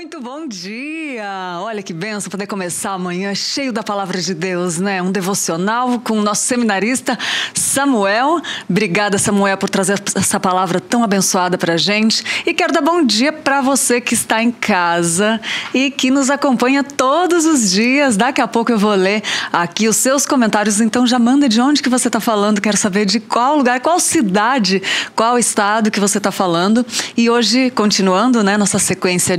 Muito bom dia! Olha que bênção poder começar amanhã cheio da palavra de Deus, né? Um devocional com o nosso seminarista Samuel. Obrigada, Samuel, por trazer essa palavra tão abençoada pra gente. E quero dar bom dia para você que está em casa e que nos acompanha todos os dias. Daqui a pouco eu vou ler aqui os seus comentários, então já manda de onde que você está falando. Quero saber de qual lugar, qual cidade, qual estado que você está falando. E hoje, continuando, né, nossa sequência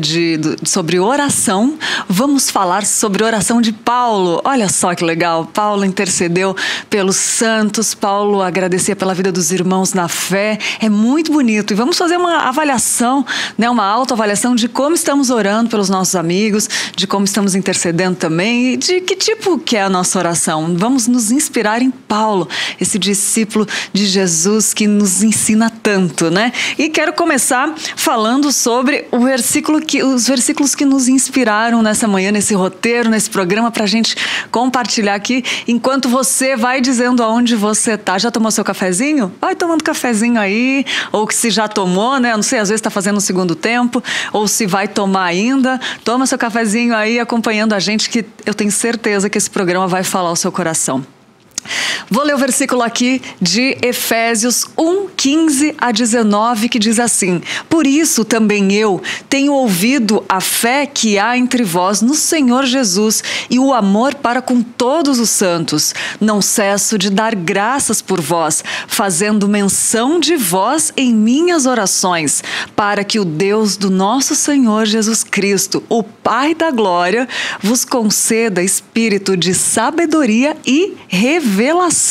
sobre oração, vamos falar sobre oração de Paulo. Olha só que legal, Paulo intercedeu pelos santos, Paulo agradecia pela vida dos irmãos na fé, é muito bonito. E vamos fazer uma avaliação, né, uma autoavaliação de como estamos orando pelos nossos amigos, de como estamos intercedendo também e de que tipo que é a nossa oração. Vamos nos inspirar em Paulo, esse discípulo de Jesus que nos ensina tanto, né? E quero começar falando sobre os versículos que nos inspiraram nessa manhã, nesse roteiro, nesse programa, para a gente compartilhar aqui, enquanto você vai dizendo aonde você tá. Já tomou seu cafezinho? Vai tomando cafezinho aí, ou que se já tomou, né? Não sei, às vezes está fazendo o segundo tempo, ou se vai tomar ainda. Toma seu cafezinho aí, acompanhando a gente, que eu tenho certeza que esse programa vai falar ao seu coração. Vou ler o versículo aqui de Efésios 1, 15 a 19, que diz assim: Por isso também eu tenho ouvido a fé que há entre vós no Senhor Jesus e o amor para com todos os santos. Não cesso de dar graças por vós, fazendo menção de vós em minhas orações, para que o Deus do nosso Senhor Jesus Cristo, o Pai da glória, vos conceda espírito de sabedoria e revelação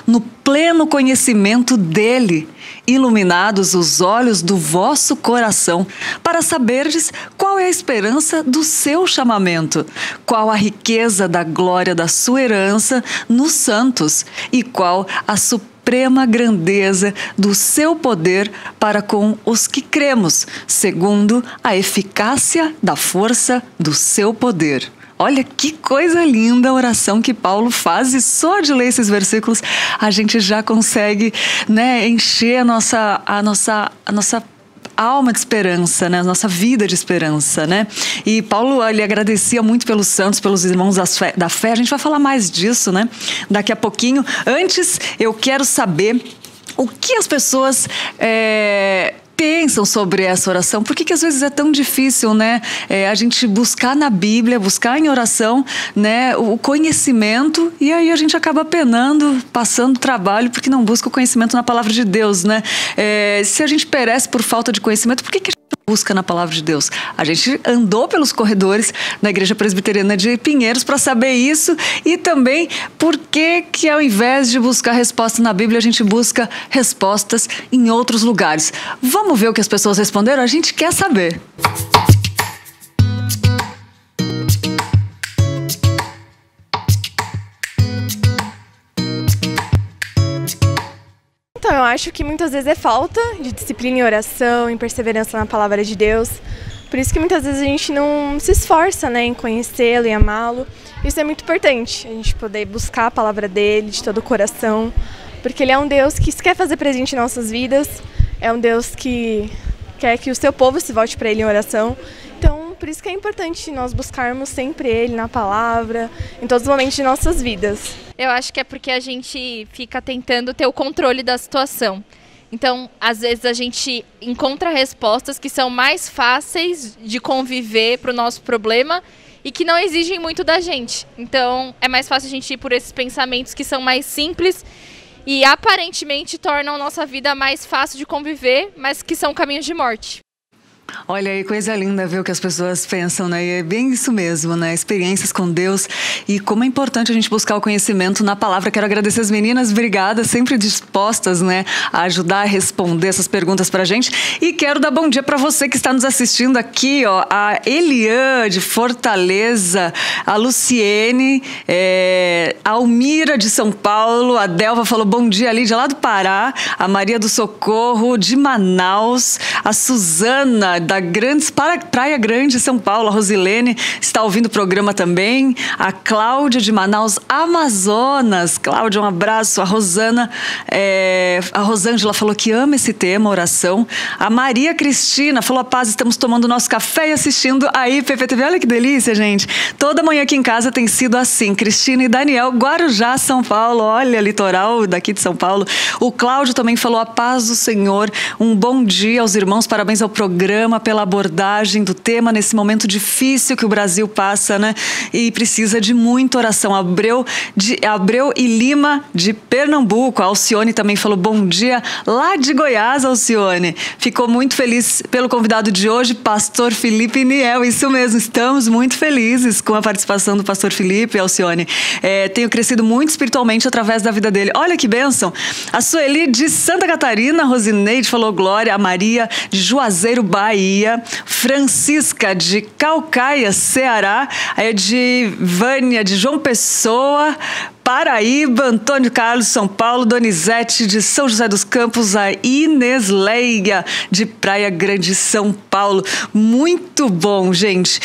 no pleno conhecimento dele, iluminados os olhos do vosso coração, para saberdes qual é a esperança do seu chamamento, qual a riqueza da glória da sua herança nos santos e qual a suprema grandeza do seu poder para com os que cremos, segundo a eficácia da força do seu poder. Olha que coisa linda a oração que Paulo faz, e só de ler esses versículos a gente já consegue, né, encher a nossa alma de esperança, né? A nossa vida de esperança, né? E Paulo, ele agradecia muito pelos santos, pelos irmãos da fé. A gente vai falar mais disso, né, daqui a pouquinho. Antes, eu quero saber o que as pessoas pensam sobre essa oração. Por que às vezes é tão difícil, né? A gente buscar na Bíblia, buscar em oração, né, o conhecimento, e aí a gente acaba penando, passando trabalho, porque não busca o conhecimento na palavra de Deus, né? Se a gente perece por falta de conhecimento, por que a gente busca na palavra de Deus? A gente andou pelos corredores da Igreja Presbiteriana de Pinheiros para saber isso, e também por que ao invés de buscar resposta na Bíblia, a gente busca respostas em outros lugares. Vamos ver o que as pessoas responderam? A gente quer saber. Então, eu acho que muitas vezes é falta de disciplina em oração, em perseverança na palavra de Deus. Por isso que muitas vezes a gente não se esforça, né, em conhecê-lo e amá-lo. Isso é muito importante, a gente poder buscar a palavra dele de todo o coração, porque ele é um Deus que quer fazer presente em nossas vidas, é um Deus que quer que o seu povo se volte para ele em oração. Então, por isso que é importante nós buscarmos sempre ele na palavra, em todos os momentos de nossas vidas. Eu acho que é porque a gente fica tentando ter o controle da situação. Então, às vezes a gente encontra respostas que são mais fáceis de conviver para o nosso problema e que não exigem muito da gente. Então, é mais fácil a gente ir por esses pensamentos que são mais simples e aparentemente tornam a nossa vida mais fácil de conviver, mas que são caminhos de morte. Olha aí, coisa linda ver o que as pessoas pensam, né? E é bem isso mesmo, né? Experiências com Deus, e como é importante a gente buscar o conhecimento na palavra. Quero agradecer as meninas, obrigada, sempre dispostas, né, a ajudar a responder essas perguntas pra gente. E quero dar bom dia para você que está nos assistindo aqui, ó, a Eliane de Fortaleza, a Luciene, a Almira de São Paulo, a Delva falou bom dia, ali de lá do Pará, a Maria do Socorro de Manaus, a Suzana da Praia Grande, São Paulo, a Rosilene está ouvindo o programa também. A Cláudia de Manaus, Amazonas. Cláudia, um abraço. A Rosângela falou que ama esse tema, oração. A Maria Cristina falou: a paz, estamos tomando nosso café e assistindo a IPPTV. Olha que delícia, gente. Toda manhã aqui em casa tem sido assim. Cristina e Daniel, Guarujá, São Paulo. Olha, litoral daqui de São Paulo. O Cláudio também falou: a paz do Senhor. Um bom dia aos irmãos. Parabéns ao programa pela abordagem do tema nesse momento difícil que o Brasil passa, né? E precisa de muita oração. Abreu e Lima, de Pernambuco. A Alcione também falou: bom dia, lá de Goiás, Alcione. Ficou muito feliz pelo convidado de hoje, pastor Felipe Niel. Isso mesmo, estamos muito felizes com a participação do pastor Felipe, Alcione. Tenho crescido muito espiritualmente através da vida dele. Olha que bênção. A Sueli de Santa Catarina, Rosineide falou glória. A Maria de Juazeiro, Bahia. Francisca de Caucaia, Ceará. A Edivânia de João Pessoa, Paraíba. Antônio Carlos, São Paulo. Donizete de São José dos Campos. A Inês Leia de Praia Grande, São Paulo. Muito bom, gente.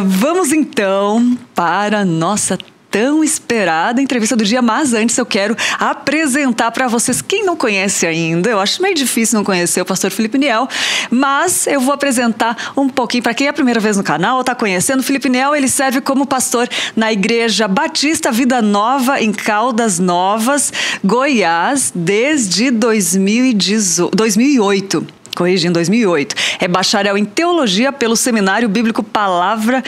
Vamos então para a nossa tão esperada entrevista do dia, mas antes eu quero apresentar para vocês quem não conhece ainda. Eu acho meio difícil não conhecer o pastor Felipe Niel, mas eu vou apresentar um pouquinho para quem é a primeira vez no canal ou está conhecendo. Felipe Niel, ele serve como pastor na Igreja Batista Vida Nova em Caldas Novas, Goiás, desde 2008. Corrigindo, 2008. É bacharel em teologia pelo Seminário Bíblico Palavra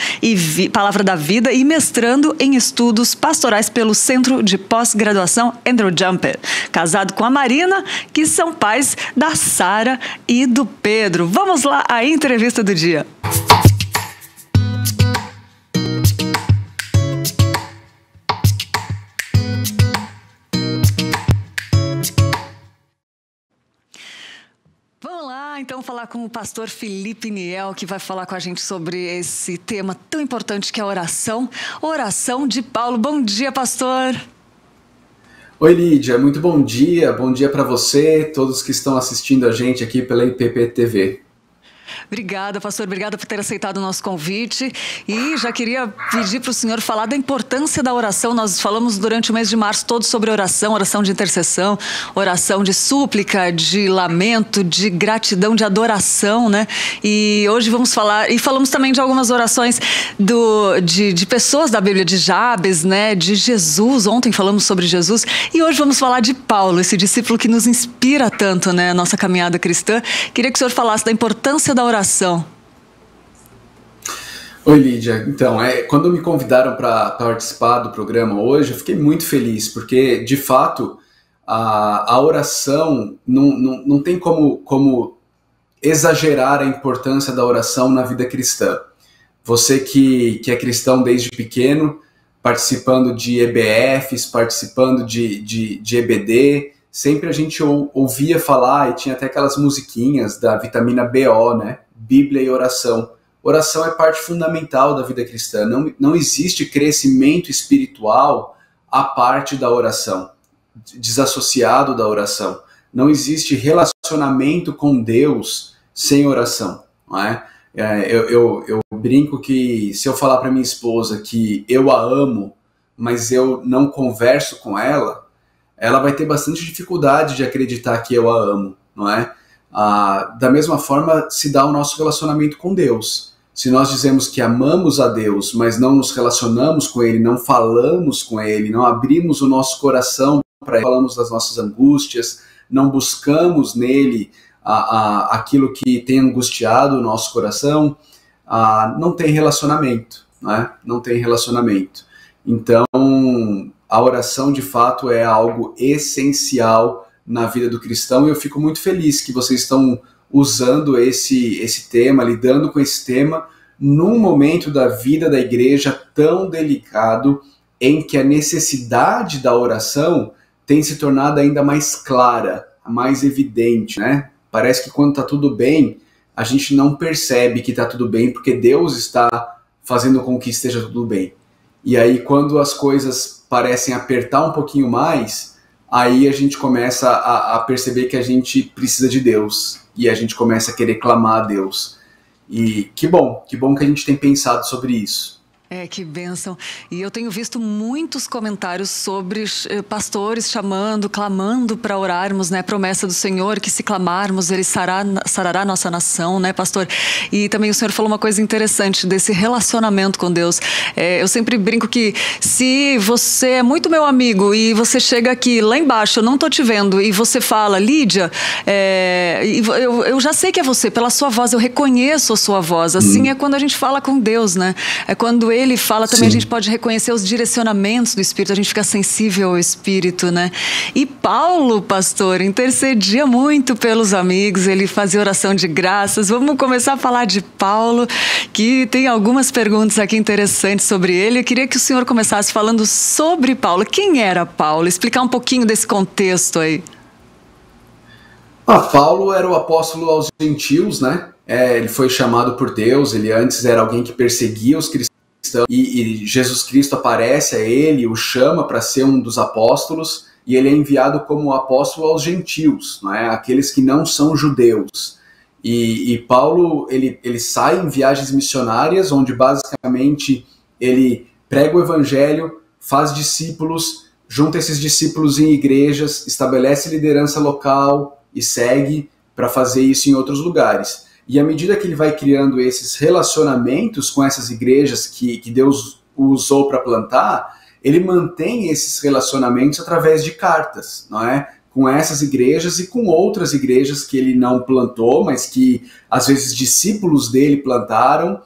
da Vida e mestrando em estudos pastorais pelo Centro de Pós-Graduação Andrew Jumper. Casado com a Marina, que são pais da Sara e do Pedro. Vamos lá, a entrevista do dia. Vamos lá, então, falar com o pastor Felipe Niel, que vai falar com a gente sobre esse tema tão importante que é a oração. Oração de Paulo. Bom dia, pastor. Oi, Lídia. Muito bom dia. Bom dia para você, todos que estão assistindo a gente aqui pela IPPTV. Obrigada, pastor. Obrigada por ter aceitado o nosso convite. E já queria pedir para o senhor falar da importância da oração. Nós falamos durante o mês de março todo sobre oração, oração de intercessão, oração de súplica, de lamento, de gratidão, de adoração, né? E hoje vamos falar, e falamos também de algumas orações de pessoas da Bíblia, de Jabes, né? De Jesus. Ontem falamos sobre Jesus. E hoje vamos falar de Paulo, esse discípulo que nos inspira tanto, né? A nossa caminhada cristã. Queria que o senhor falasse da importância da oração. Oi, Lídia. Então, quando me convidaram para participar do programa hoje, eu fiquei muito feliz, porque, de fato, a oração não tem como exagerar a importância da oração na vida cristã. Você que é cristão desde pequeno, participando de EBFs, participando de EBD, sempre a gente ouvia falar, e tinha até aquelas musiquinhas da vitamina BO, né? Bíblia e oração. Oração é parte fundamental da vida cristã. Não existe crescimento espiritual à parte da oração, desassociado da oração. Não existe relacionamento com Deus sem oração, não é? Eu brinco que se eu falar para minha esposa que eu a amo, mas eu não converso com ela vai ter bastante dificuldade de acreditar que eu a amo, não é? Da mesma forma se dá o nosso relacionamento com Deus. Se nós dizemos que amamos a Deus, mas não nos relacionamos com Ele, não falamos com Ele, não abrimos o nosso coração para Ele, falamos das nossas angústias, não buscamos nele aquilo que tem angustiado o nosso coração, não tem relacionamento, né? Não tem relacionamento. Então, a oração, de fato, é algo essencial na vida do cristão, e eu fico muito feliz que vocês estão usando esse tema, lidando com esse tema, num momento da vida da igreja tão delicado, em que a necessidade da oração tem se tornado ainda mais clara, mais evidente, né? Parece que quando está tudo bem, a gente não percebe que está tudo bem, porque Deus está fazendo com que esteja tudo bem. E aí, quando as coisas parecem apertar um pouquinho mais, aí a gente começa a perceber que a gente precisa de Deus, e a gente começa a querer clamar a Deus. E que bom que a gente tem pensado sobre isso. Que bênção. E eu tenho visto muitos comentários sobre pastores chamando, clamando para orarmos, né? Promessa do Senhor que se clamarmos, Ele sarará a nossa nação, né, pastor? E também o Senhor falou uma coisa interessante desse relacionamento com Deus. Eu sempre brinco que se você é muito meu amigo e você chega aqui, lá embaixo, eu não tô te vendo, e você fala, Lídia, eu já sei que é você, pela sua voz, eu reconheço a sua voz. Assim é quando a gente fala com Deus, né? É quando Ele fala também. Sim. A gente pode reconhecer os direcionamentos do Espírito, a gente fica sensível ao Espírito, né? E Paulo, pastor, intercedia muito pelos amigos, ele fazia oração de graças. Vamos começar a falar de Paulo, que tem algumas perguntas aqui interessantes sobre ele. Eu queria que o senhor começasse falando sobre Paulo. Quem era Paulo? Explicar um pouquinho desse contexto aí. Paulo era o apóstolo aos gentios, né? Ele foi chamado por Deus, ele antes era alguém que perseguia os cristãos, e Jesus Cristo aparece a ele, o chama para ser um dos apóstolos, e ele é enviado como apóstolo aos gentios, não é? Aqueles que não são judeus. E Paulo, ele sai em viagens missionárias, onde basicamente ele prega o evangelho, faz discípulos, junta esses discípulos em igrejas, estabelece liderança local e segue para fazer isso em outros lugares. E à medida que ele vai criando esses relacionamentos com essas igrejas que Deus usou para plantar, ele mantém esses relacionamentos através de cartas, não é? Com essas igrejas e com outras igrejas que ele não plantou, mas que às vezes discípulos dele plantaram,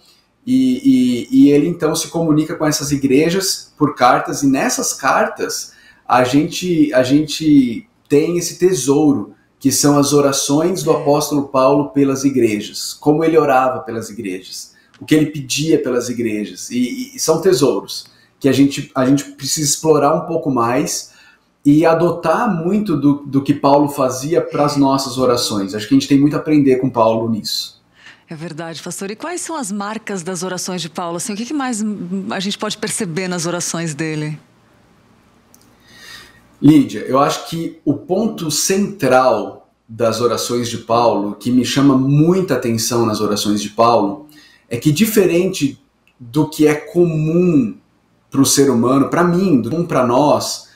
e ele então se comunica com essas igrejas por cartas, e nessas cartas a gente tem esse tesouro, que são as orações do apóstolo Paulo pelas igrejas, como ele orava pelas igrejas, o que ele pedia pelas igrejas, e são tesouros que a gente precisa explorar um pouco mais e adotar muito do que Paulo fazia para as nossas orações. Acho que a gente tem muito a aprender com Paulo nisso. É verdade, pastor. E quais são as marcas das orações de Paulo? Assim, o que mais a gente pode perceber nas orações dele? Lídia, eu acho que o ponto central das orações de Paulo, que me chama muita atenção nas orações de Paulo, é que diferente do que é comum para o ser humano, para mim, para nós,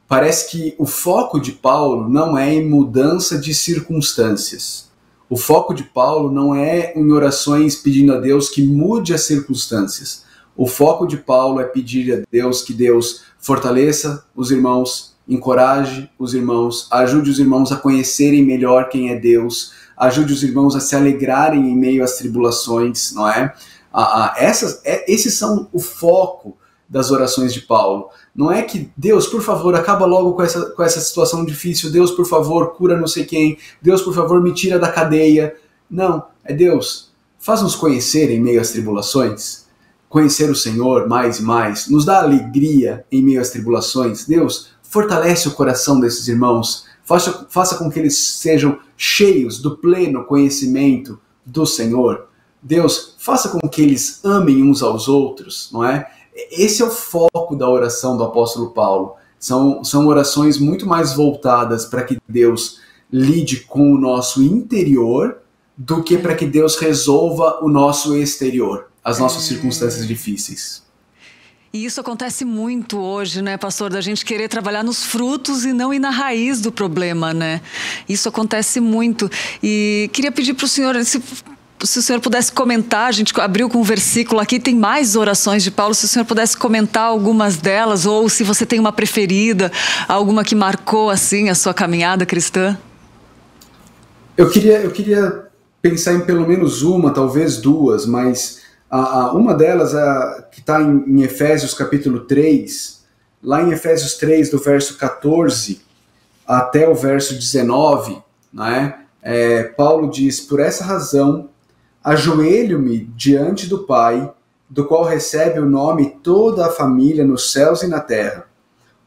parece que o foco de Paulo não é em mudança de circunstâncias. O foco de Paulo não é em orações pedindo a Deus que mude as circunstâncias. O foco de Paulo é pedir a Deus que Deus fortaleça os irmãos, encoraje os irmãos, ajude os irmãos a conhecerem melhor quem é Deus, ajude os irmãos a se alegrarem em meio às tribulações, não é? Esses são o foco das orações de Paulo. Não é que Deus, por favor, acaba logo com essa situação difícil, Deus, por favor, cura não sei quem, Deus, por favor, me tira da cadeia. Não, é Deus, faz-nos conhecer em meio às tribulações, conhecer o Senhor mais e mais, nos dá alegria em meio às tribulações. Deus, fortalece o coração desses irmãos, faça com que eles sejam cheios do pleno conhecimento do Senhor. Deus, faça com que eles amem uns aos outros, não é? Esse é o foco da oração do apóstolo Paulo. São orações muito mais voltadas para que Deus lide com o nosso interior do que para que Deus resolva o nosso exterior, as nossas circunstâncias difíceis. E isso acontece muito hoje, né, pastor, da gente querer trabalhar nos frutos e não ir na raiz do problema, né? Isso acontece muito. E queria pedir para o senhor, se o senhor pudesse comentar, a gente abriu com um versículo aqui, tem mais orações de Paulo, se o senhor pudesse comentar algumas delas, ou se você tem uma preferida, alguma que marcou, assim, a sua caminhada cristã. Eu queria pensar em pelo menos uma, talvez duas, mas uma delas, que está em Efésios capítulo 3, lá em Efésios 3, do verso 14 até o verso 19, né, Paulo diz: por essa razão, ajoelho-me diante do Pai, do qual recebe o nome toda a família nos céus e na terra.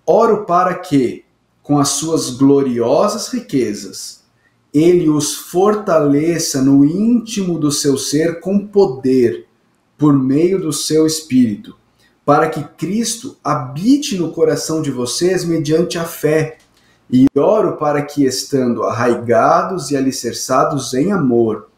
Oro para que, com as suas gloriosas riquezas, ele os fortaleça no íntimo do seu ser com poder, por meio do seu Espírito, para que Cristo habite no coração de vocês mediante a fé. E oro para que, estando arraigados e alicerçados em amor,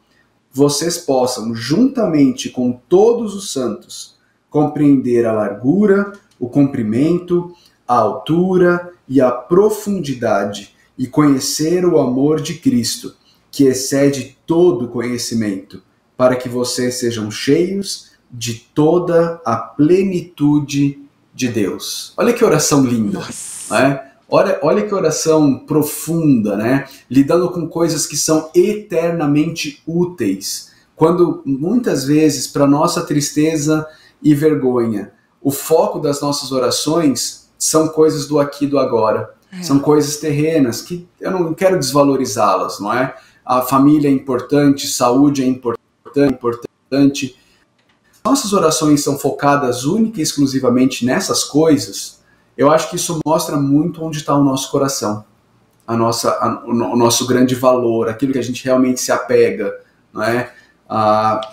vocês possam, juntamente com todos os santos, compreender a largura, o comprimento, a altura e a profundidade, e conhecer o amor de Cristo, que excede todo conhecimento, para que vocês sejam cheios de toda a plenitude de Deus. Olha que oração linda, né? Olha que oração profunda, né? Lidando com coisas que são eternamente úteis, quando muitas vezes, para nossa tristeza e vergonha, o foco das nossas orações são coisas do aqui e do agora. São coisas terrenas que eu não quero desvalorizá-las, não é? A família é importante, saúde é importante. Nossas orações são focadas única e exclusivamente nessas coisas. Eu acho que isso mostra muito onde está o nosso coração, o nosso grande valor, aquilo que a gente realmente se apega, não é?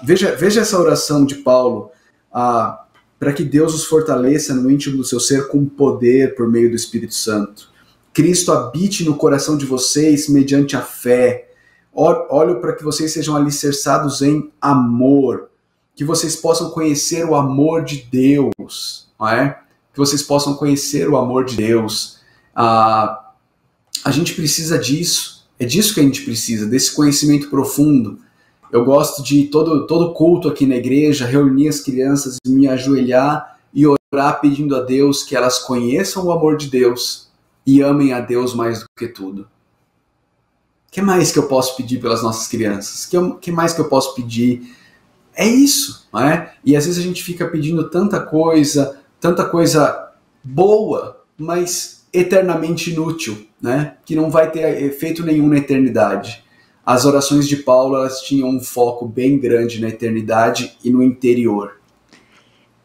Veja essa oração de Paulo, para que Deus os fortaleça no íntimo do seu ser com poder por meio do Espírito Santo. Cristo habite no coração de vocês mediante a fé. Olho para que vocês sejam alicerçados em amor, que vocês possam conhecer o amor de Deus, não é? Que vocês possam conhecer o amor de Deus. A gente precisa disso, é disso que a gente precisa, desse conhecimento profundo. Eu gosto de todo culto aqui na igreja, reunir as crianças e me ajoelhar e orar pedindo a Deus que elas conheçam o amor de Deus e amem a Deus mais do que tudo. O que mais que eu posso pedir pelas nossas crianças? O que mais que eu posso pedir? É isso, não é? E às vezes a gente fica pedindo tanta coisa boa, mas eternamente inútil, né? Que não vai ter efeito nenhum na eternidade. As orações de Paulo, elas tinham um foco bem grande na eternidade e no interior.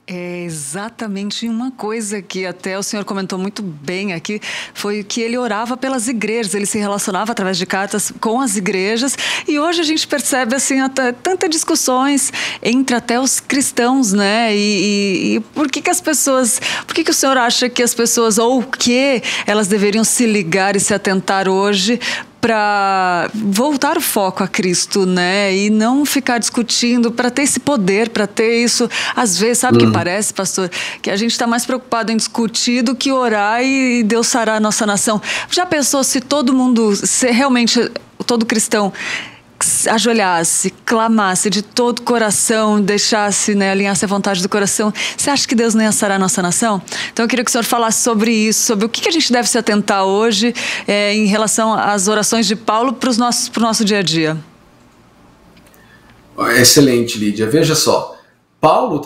É exatamente uma coisa que até o senhor comentou muito bem aqui, foi que ele orava pelas igrejas, ele se relacionava através de cartas com as igrejas, e hoje a gente percebe assim, tantas discussões entre até os cristãos, né? E por que as pessoas, por que o senhor acha que as pessoas, ou que elas deveriam se ligar e se atentar hoje para voltar o foco a Cristo, né? E não ficar discutindo, para ter esse poder, para ter isso. Às vezes, sabe o que parece, pastor? Que a gente está mais preocupado em discutir do que orar e Deus sará a nossa nação. Já pensou se todo mundo, se realmente todo cristão ajoelhasse, clamasse de todo o coração, deixasse, né, alinhasse a vontade do coração, você acha que Deus não ia sarar a nossa nação? Então eu queria que o senhor falasse sobre isso, sobre o que a gente deve se atentar hoje em relação às orações de Paulo para o nosso dia a dia. Excelente, Lídia. Veja só, Paulo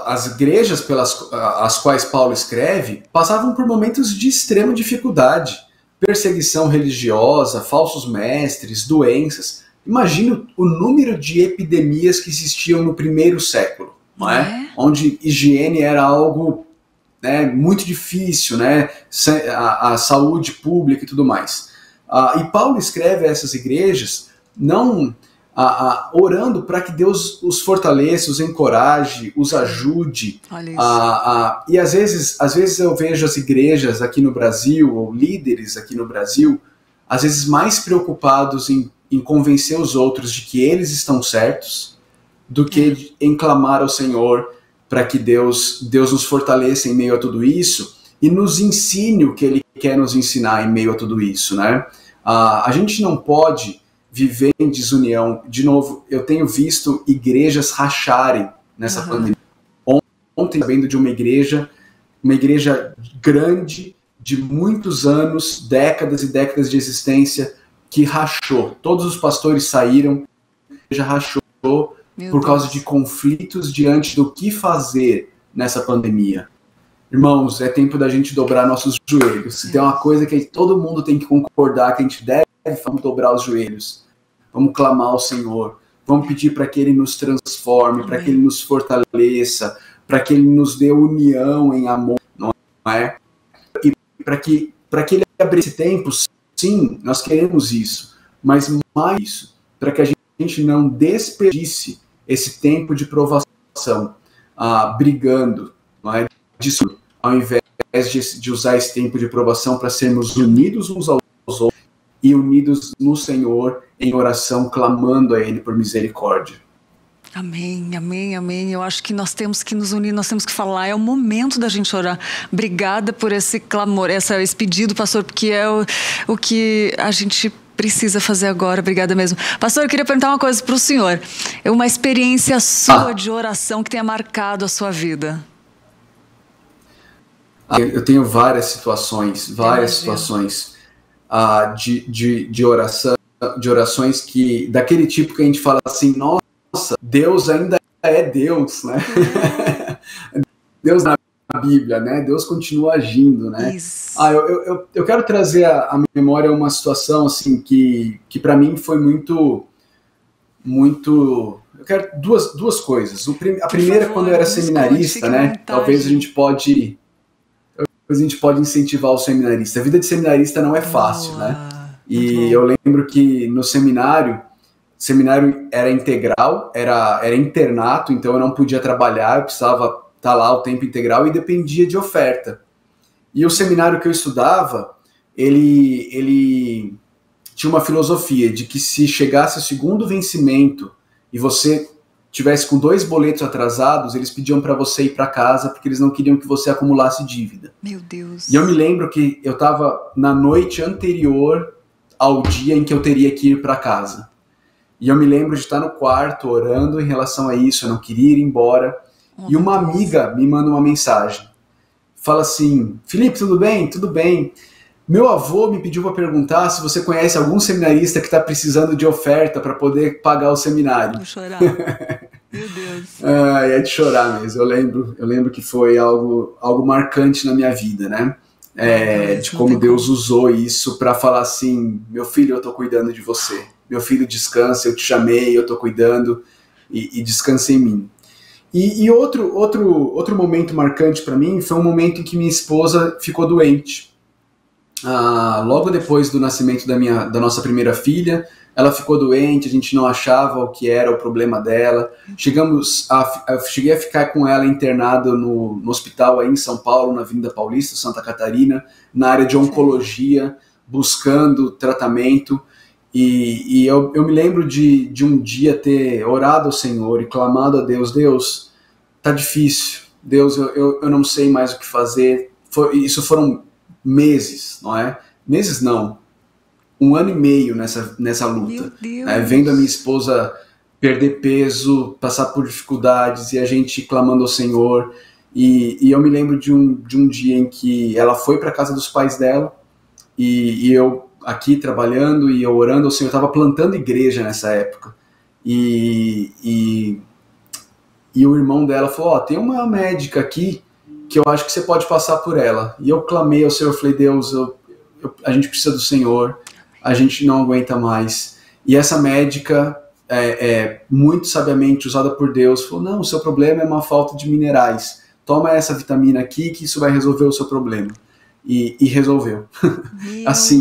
as igrejas pelas as quais Paulo escreve passavam por momentos de extrema dificuldade, perseguição religiosa, falsos mestres, doenças. Imagina o número de epidemias que existiam no primeiro século, não é? Onde higiene era algo, né, muito difícil, né? A saúde pública e tudo mais. E Paulo escreve a essas igrejas não orando para que Deus os fortaleça, os encoraje, os ajude. E às vezes eu vejo as igrejas aqui no Brasil, ou líderes aqui no Brasil, às vezes mais preocupados em convencer os outros de que eles estão certos, do que em clamar ao Senhor para que Deus nos fortaleça em meio a tudo isso e nos ensine o que Ele quer nos ensinar em meio a tudo isso, né? A gente não pode viver em desunião. De novo, eu tenho visto igrejas racharem nessa pandemia. Ontem, sabendo de uma igreja grande, de muitos anos, décadas e décadas de existência, que rachou. Todos os pastores saíram, a igreja rachou por causa de conflitos diante do que fazer nessa pandemia. Irmãos, é tempo da gente dobrar nossos joelhos. Se tem uma coisa que todo mundo tem que concordar, que a gente deve, vamos dobrar os joelhos. Vamos clamar ao Senhor. Vamos pedir para que Ele nos transforme, para que Ele nos fortaleça, para que Ele nos dê união em amor, não é? E para que Ele abra esse tempo, sim, nós queremos isso, mas mais isso, para que a gente não desperdice esse tempo de provação, brigando, não é? Ao invés de usar esse tempo de provação para sermos unidos uns aos outros e unidos no Senhor em oração, clamando a Ele por misericórdia. Amém, amém, amém. Eu acho que nós temos que nos unir, nós temos que falar, é o momento da gente orar. Obrigada por esse clamor, esse pedido, pastor, porque é o que a gente precisa fazer agora. Obrigada mesmo. Pastor, eu queria perguntar uma coisa para o senhor. É uma experiência sua de oração que tenha marcado a sua vida. Eu tenho várias situações de orações que, daquele tipo que a gente fala assim, nossa, Deus ainda é Deus, né? Deus na Bíblia, né? Deus continua agindo, né? Eu quero trazer à memória uma situação assim que para mim foi muito. Eu quero duas coisas. A primeira, quando eu era seminarista, né? Talvez a gente pode incentivar o seminarista. A vida de seminarista não é fácil, né? E eu lembro que no seminário era integral, era internato, então eu não podia trabalhar, eu precisava estar lá o tempo integral e dependia de oferta. E o seminário que eu estudava, ele tinha uma filosofia de que se chegasse ao segundo vencimento e você tivesse com 2 boletos atrasados, eles pediam para você ir para casa porque eles não queriam que você acumulasse dívida. Meu Deus. E eu me lembro que eu estava na noite anterior ao dia em que eu teria que ir para casa. E eu me lembro de estar no quarto orando em relação a isso, eu não queria ir embora. E uma amiga me manda uma mensagem. Fala assim, Felipe, tudo bem? Tudo bem. Meu avô me pediu para perguntar se você conhece algum seminarista que está precisando de oferta para poder pagar o seminário. Vou chorar. Meu Deus. É de chorar mesmo. Eu lembro que foi algo marcante na minha vida, né? De como Deus usou isso para falar assim, meu filho, eu estou cuidando de você. Meu filho, descansa, eu te chamei, eu estou cuidando e descansa em mim. E outro momento marcante para mim foi um momento em que minha esposa ficou doente. Logo depois do nascimento da nossa primeira filha, ela ficou doente, a gente não achava o que era o problema dela. Cheguei a ficar com ela internada no hospital aí em São Paulo, na Avenida Paulista, Santa Catarina, na área de oncologia, buscando tratamento. E eu me lembro de um dia ter orado ao Senhor e clamado a Deus, Deus, tá difícil, Deus, eu não sei mais o que fazer. Isso foram meses, não é? Meses não, 1 ano e meio nessa luta. Vendo a minha esposa perder peso, passar por dificuldades e a gente clamando ao Senhor. E eu me lembro de um dia em que ela foi para a casa dos pais dela e eu aqui trabalhando e eu orando ao Senhor. Eu estava plantando igreja nessa época e o irmão dela falou, tem uma médica aqui que eu acho que você pode passar por ela. E eu clamei ao Senhor, falei, Deus, a gente precisa do Senhor, a gente não aguenta mais. E essa médica, muito sabiamente usada por Deus, falou, não, o seu problema é uma falta de minerais, toma essa vitamina aqui que isso vai resolver o seu problema. E resolveu. Assim,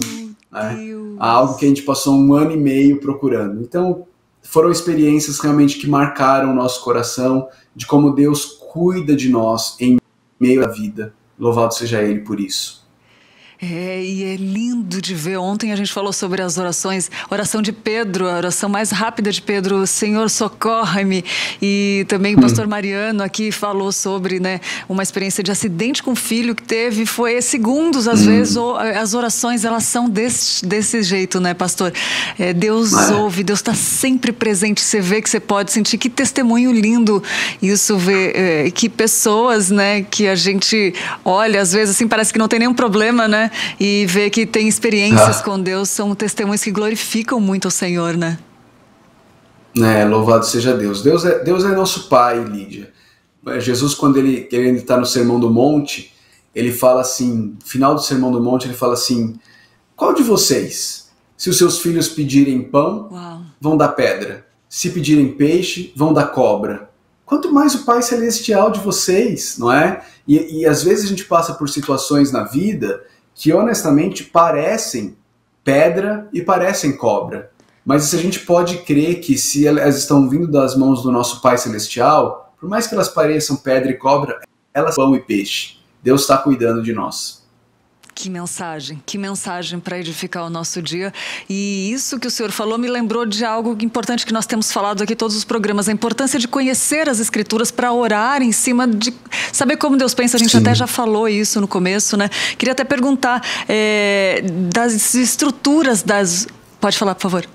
né? Algo que a gente passou 1 ano e meio procurando. Então, foram experiências realmente que marcaram o nosso coração, de como Deus cuida de nós em meio à vida. Louvado seja Ele por isso. E é lindo de ver. Ontem a gente falou sobre as orações, oração de Pedro, a oração mais rápida de Pedro, Senhor, socorre-me. E também o pastor Mariano aqui falou sobre, né, uma experiência de acidente com o filho que teve, foi segundos, às vezes, as orações, elas são desse jeito, né, pastor? Deus ouve, Deus está sempre presente, você vê que você pode sentir, que testemunho lindo isso, ver que pessoas, né, que a gente olha, às vezes, assim, parece que não tem nenhum problema, né? E ver que tem experiências com Deus, são testemunhos que glorificam muito o Senhor, né? Louvado seja Deus. Deus é nosso Pai, Lídia. Jesus, quando ele está no Sermão do Monte, ele fala assim, no final do Sermão do Monte, ele fala assim, qual de vocês, se os seus filhos pedirem pão, vão dar pedra? Se pedirem peixe, vão dar cobra? Quanto mais o Pai Celestial de vocês, não é? E às vezes a gente passa por situações na vida que honestamente parecem pedra e parecem cobra. Mas a gente pode crer que se elas estão vindo das mãos do nosso Pai Celestial, por mais que elas pareçam pedra e cobra, elas são pão e peixe. Deus está cuidando de nós. Que mensagem para edificar o nosso dia. E isso que o senhor falou me lembrou de algo importante que nós temos falado aqui em todos os programas, a importância de conhecer as Escrituras para orar em cima de saber como Deus pensa. A gente até já falou isso no começo, né? Queria até perguntar das estruturas das... Pode falar, por favor.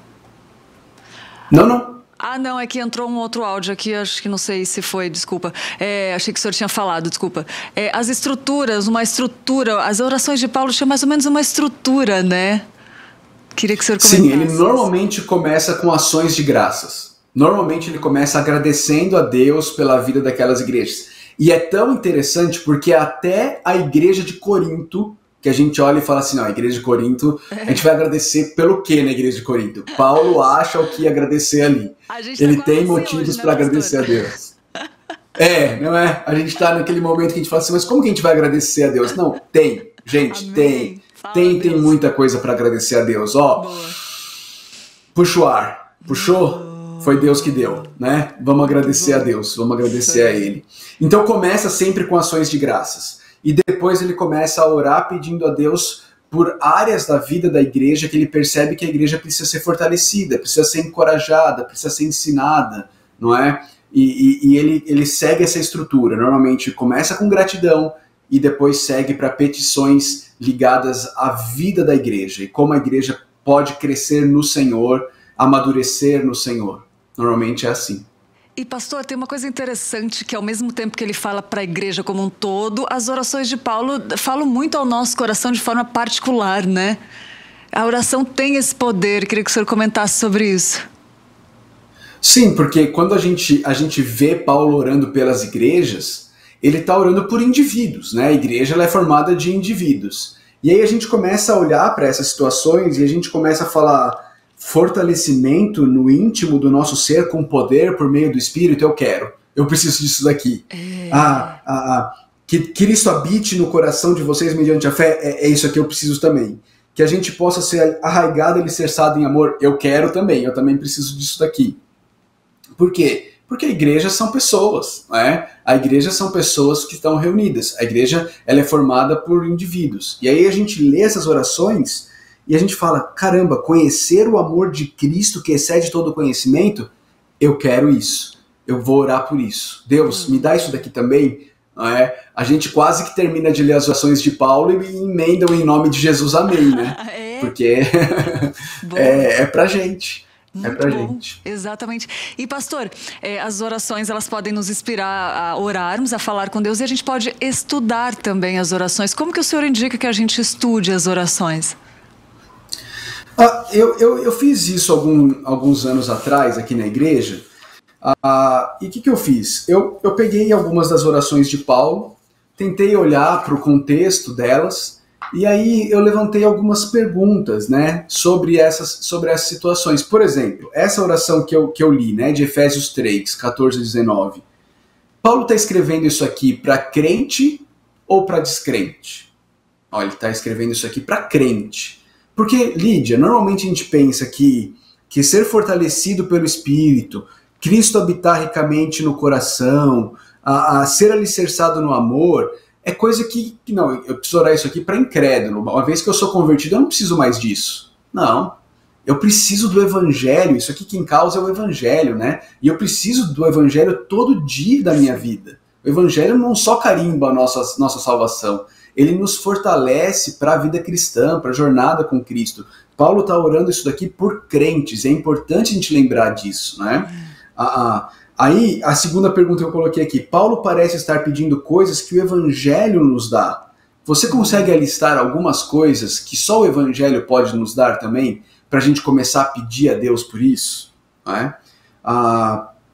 Não. Não, é que entrou um outro áudio aqui, acho que não sei se foi, desculpa. Achei que o senhor tinha falado, desculpa. As estruturas, as orações de Paulo tinham mais ou menos uma estrutura, né? Queria que o senhor comentasse. Sim, ele normalmente começa com ações de graças. Normalmente ele começa agradecendo a Deus pela vida daquelas igrejas. E é tão interessante porque até a igreja de Corinto, que a gente olha e fala assim, não, a igreja de Corinto, a gente vai agradecer pelo quê na igreja de Corinto? Paulo acha o que agradecer ali. Ele tem motivos para agradecer a Deus. Não é? A gente está naquele momento que a gente fala assim, mas como que a gente vai agradecer a Deus? Não, tem, gente, Amém. tem muita coisa para agradecer a Deus. Puxa o ar, puxou? Foi Deus que deu, né? Vamos agradecer a Deus, vamos agradecer a Ele. Então começa sempre com ações de graças. E depois ele começa a orar pedindo a Deus por áreas da vida da igreja que ele percebe que a igreja precisa ser fortalecida, precisa ser encorajada, precisa ser ensinada, não é? E ele segue essa estrutura. Normalmente começa com gratidão e depois segue para petições ligadas à vida da igreja e como a igreja pode crescer no Senhor, amadurecer no Senhor. Normalmente é assim. E pastor, tem uma coisa interessante que ao mesmo tempo que ele fala para a igreja como um todo, as orações de Paulo falam muito ao nosso coração de forma particular, né? A oração tem esse poder, queria que o senhor comentasse sobre isso. Sim, porque quando a gente vê Paulo orando pelas igrejas, ele está orando por indivíduos, né? A igreja ela é formada de indivíduos. E aí a gente começa a olhar para essas situações e a gente começa a falar... fortalecimento no íntimo do nosso ser com poder por meio do Espírito, eu preciso disso daqui. Que Cristo habite no coração de vocês mediante a fé, é isso aqui eu preciso também. Que a gente possa ser arraigado e alicerçado em amor, eu também preciso disso daqui. Por quê? Porque a igreja são pessoas, né? A igreja são pessoas que estão reunidas, a igreja ela é formada por indivíduos. E aí a gente lê essas orações e a gente fala, caramba, conhecer o amor de Cristo que excede todo o conhecimento, eu quero isso, eu vou orar por isso. Deus, me dá isso daqui também. Não é? A gente quase que termina de ler as orações de Paulo e emendam em nome de Jesus, amém, né? Porque é pra gente. Gente. Exatamente. E pastor, as orações elas podem nos inspirar a orarmos, a falar com Deus, e a gente pode estudar também as orações. Como que o senhor indica que a gente estude as orações? Eu fiz isso alguns anos atrás aqui na igreja. E o que eu fiz? Eu peguei algumas das orações de Paulo, tentei olhar para o contexto delas, e aí eu levantei algumas perguntas, né, sobre essas situações. Por exemplo, essa oração que eu li, né, de Efésios 3, 14 e 19. Paulo está escrevendo isso aqui para crente ou para descrente? Ele está escrevendo isso aqui para crente. Porque, Lídia, normalmente a gente pensa que ser fortalecido pelo Espírito, Cristo habitar ricamente no coração, a ser alicerçado no amor, é coisa que não, eu preciso orar isso aqui para incrédulo. Uma vez que eu sou convertido, eu não preciso mais disso. Não, eu preciso do Evangelho, isso aqui quem causa é o Evangelho, né? E eu preciso do Evangelho todo dia da minha vida. O Evangelho não só carimba a nossa salvação, ele nos fortalece para a vida cristã, para a jornada com Cristo. Paulo está orando isso daqui por crentes, é importante a gente lembrar disso, né? Aí, a segunda pergunta que eu coloquei aqui, Paulo parece estar pedindo coisas que o Evangelho nos dá. Você consegue alistar algumas coisas que só o Evangelho pode nos dar também, para a gente começar a pedir a Deus por isso? Né?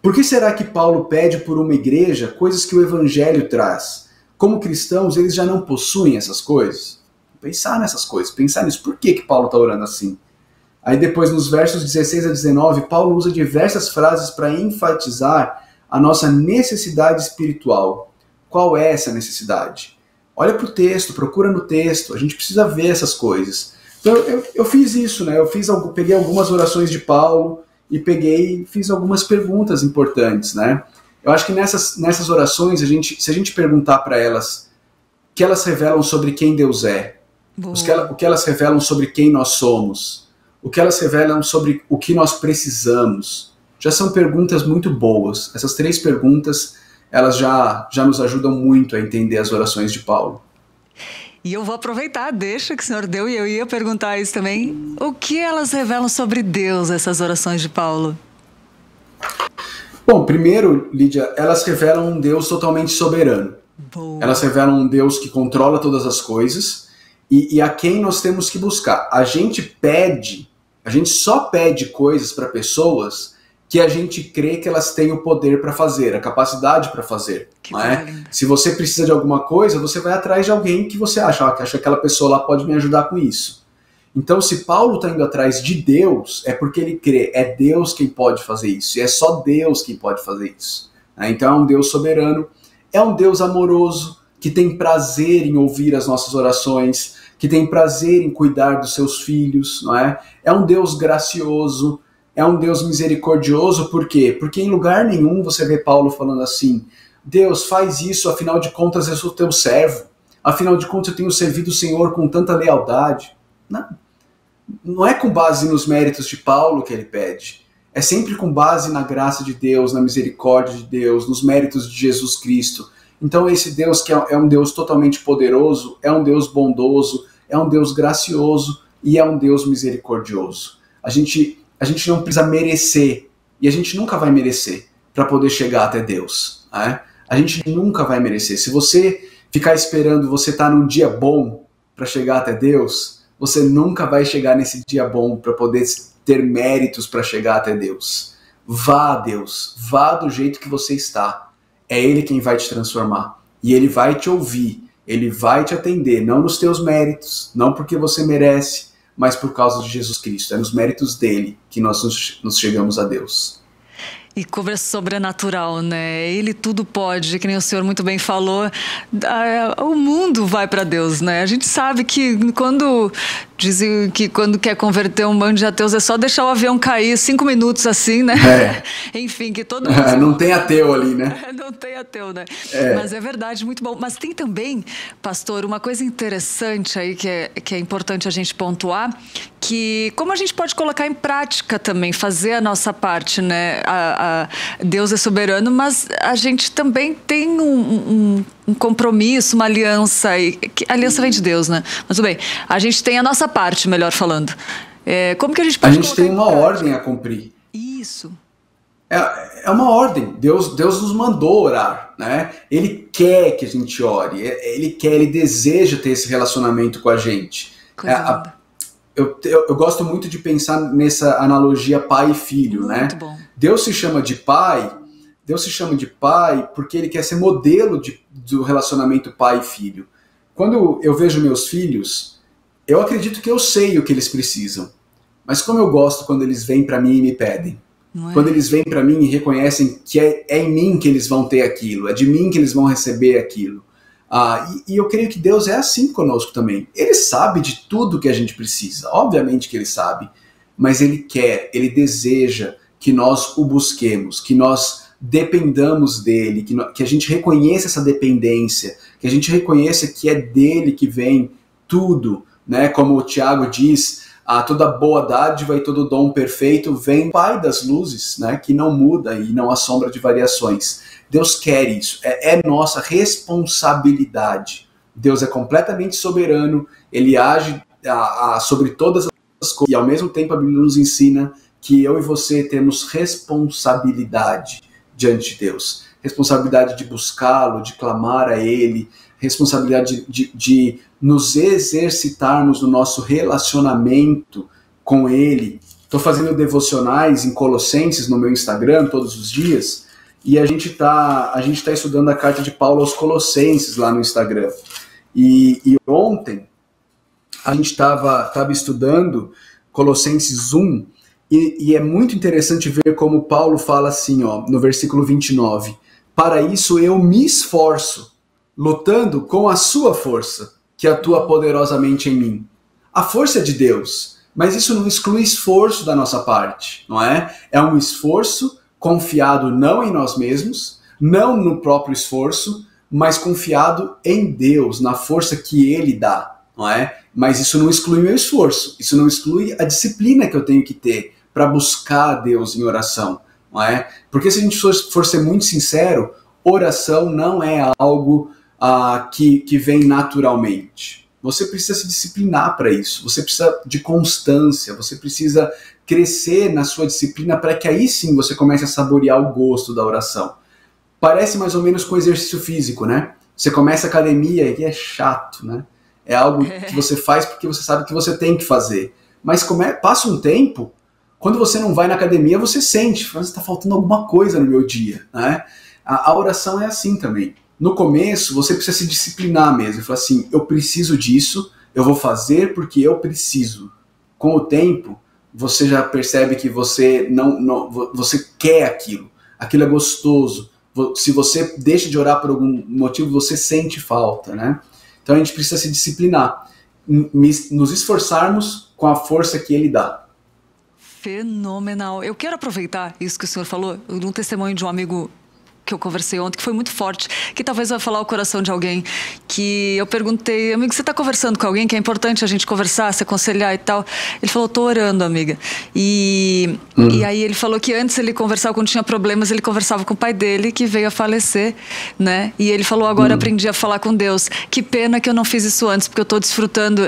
Por que será que Paulo pede por uma igreja coisas que o Evangelho traz? Como cristãos, eles já não possuem essas coisas? Pensar nessas coisas, pensar nisso. Por que Paulo está orando assim? Aí depois, nos versos 16 a 19, Paulo usa diversas frases para enfatizar a nossa necessidade espiritual. Qual é essa necessidade? Olha para o texto, procura no texto, a gente precisa ver essas coisas. Então eu fiz isso, né? Peguei algumas orações de Paulo e fiz algumas perguntas importantes, né? Eu acho que nessas orações, se a gente perguntar para elas, que elas revelam sobre quem Deus é, O que elas revelam sobre quem nós somos, o que elas revelam sobre o que nós precisamos. Já são perguntas muito boas. Essas 3 perguntas, elas já nos ajudam muito a entender as orações de Paulo. E eu vou aproveitar, deixa que o senhor deu, e eu ia perguntar isso também. O que elas revelam sobre Deus, essas orações de Paulo? Bom, primeiro, Lídia, elas revelam um Deus totalmente soberano. Boa. Elas revelam um Deus que controla todas as coisas e a quem nós temos que buscar. A gente só pede coisas para pessoas que a gente crê que elas têm o poder para fazer, a capacidade para fazer. Não é? Se você precisa de alguma coisa, você vai atrás de alguém que você acha que aquela pessoa lá pode me ajudar com isso. Então, se Paulo está indo atrás de Deus, é porque ele crê, é Deus quem pode fazer isso, e é só Deus quem pode fazer isso. Então é um Deus soberano, é um Deus amoroso, que tem prazer em ouvir as nossas orações, que tem prazer em cuidar dos seus filhos, não é? É um Deus gracioso, é um Deus misericordioso, por quê? Porque em lugar nenhum você vê Paulo falando assim, Deus, faz isso, afinal de contas eu sou teu servo, afinal de contas eu tenho servido o Senhor com tanta lealdade. Não é com base nos méritos de Paulo que ele pede, é sempre com base na graça de Deus, na misericórdia de Deus, nos méritos de Jesus Cristo. Então esse Deus que é um Deus totalmente poderoso, é um Deus bondoso, é um Deus gracioso e é um Deus misericordioso. A gente não precisa merecer, e a gente nunca vai merecer para poder chegar até Deus. Né? A gente nunca vai merecer. Se você ficar esperando você estar num dia bom para chegar até Deus, você nunca vai chegar nesse dia bom para poder ter méritos para chegar até Deus. Vá a Deus, vá do jeito que você está. É Ele quem vai te transformar. E Ele vai te ouvir, Ele vai te atender, não nos teus méritos, não porque você merece, mas por causa de Jesus Cristo. É nos méritos dele que nós nos chegamos a Deus. E como é sobrenatural, né? Ele tudo pode, que nem o senhor muito bem falou, o mundo vai para Deus, né? A gente sabe que quando dizem que quando quer converter um bando de ateus é só deixar o avião cair 5 minutos assim, né? Enfim, que todo mundo... Não tem ateu ali, né? Não tem ateu, né? Mas é verdade, muito bom. Mas tem também, pastor, uma coisa interessante aí que é importante a gente pontuar, que como a gente pode colocar em prática também, fazer a nossa parte, né? Deus é soberano, mas a gente também tem um compromisso, uma aliança. A aliança vem de Deus, né? Mas tudo bem, a gente tem a nossa parte, melhor falando. Como que a gente pode A gente tem uma ordem a cumprir. Isso. É uma ordem. Deus nos mandou orar, né? Ele quer que a gente ore. Ele deseja ter esse relacionamento com a gente. Eu gosto muito de pensar nessa analogia pai e filho, né? Muito bom. Deus se chama de pai porque ele quer ser modelo do relacionamento pai e filho. Quando eu vejo meus filhos, eu acredito que eu sei o que eles precisam. Mas como eu gosto quando eles vêm para mim e me pedem. Quando eles vêm para mim e reconhecem que é em mim que eles vão ter aquilo, é de mim que eles vão receber aquilo. E eu creio que Deus é assim conosco também. Ele sabe de tudo que a gente precisa, obviamente que ele sabe, mas ele deseja que nós o busquemos, que nós dependamos dele, que a gente reconheça essa dependência, que a gente reconheça que é dele que vem tudo, né? Como o Tiago diz, toda boa dádiva e todo dom perfeito vem do Pai das luzes, né? Que não muda e não há sombra de variações. Deus quer isso, é nossa responsabilidade. Deus é completamente soberano, ele age sobre todas as coisas, e ao mesmo tempo a Bíblia nos ensina que eu e você temos responsabilidade diante de Deus. Responsabilidade de buscá-lo, de clamar a ele, responsabilidade de nos exercitarmos no nosso relacionamento com ele. Estou fazendo devocionais em Colossenses no meu Instagram todos os dias, e a gente tá estudando a carta de Paulo aos Colossenses lá no Instagram. E ontem a gente estava estudando Colossenses 1, e é muito interessante ver como Paulo fala assim, no versículo 29, para isso eu me esforço, lutando com a sua força, que atua poderosamente em mim. A força é de Deus, mas isso não exclui esforço da nossa parte, não é? É um esforço confiado não em nós mesmos, não no próprio esforço, mas confiado em Deus, na força que Ele dá. não é? Mas isso não exclui meu esforço, isso não exclui a disciplina que eu tenho que ter para buscar a Deus em oração, não é? Porque se a gente for ser muito sincero, oração não é algo que vem naturalmente. Você precisa se disciplinar para isso, você precisa de constância, você precisa crescer na sua disciplina para que aí sim você comece a saborear o gosto da oração. Parece mais ou menos com exercício físico, né? Você começa a academia e é chato, né? É algo que você faz porque você sabe que você tem que fazer. Mas passa um tempo, quando você não vai na academia, você sente, está faltando alguma coisa no meu dia, né? A oração é assim também. No começo, você precisa se disciplinar mesmo. Falar assim, eu preciso disso, eu vou fazer porque eu preciso. Com o tempo, você já percebe que você você quer aquilo. Aquilo é gostoso. Se você deixa de orar por algum motivo, você sente falta, né? Então a gente precisa se disciplinar. Nos esforçarmos com a força que Ele dá. Fenomenal. Eu quero aproveitar isso que o senhor falou, de um testemunho de um amigo que eu conversei ontem, que foi muito forte, que talvez vai falar o coração de alguém, que eu perguntei, amigo, você está conversando com alguém que é importante a gente conversar, se aconselhar e tal? Ele falou, tô orando, amiga. E aí ele falou que antes ele conversava, quando tinha problemas, ele conversava com o pai dele, que veio a falecer, né? E ele falou, agora aprendi a falar com Deus. Que pena que eu não fiz isso antes, porque eu tô desfrutando,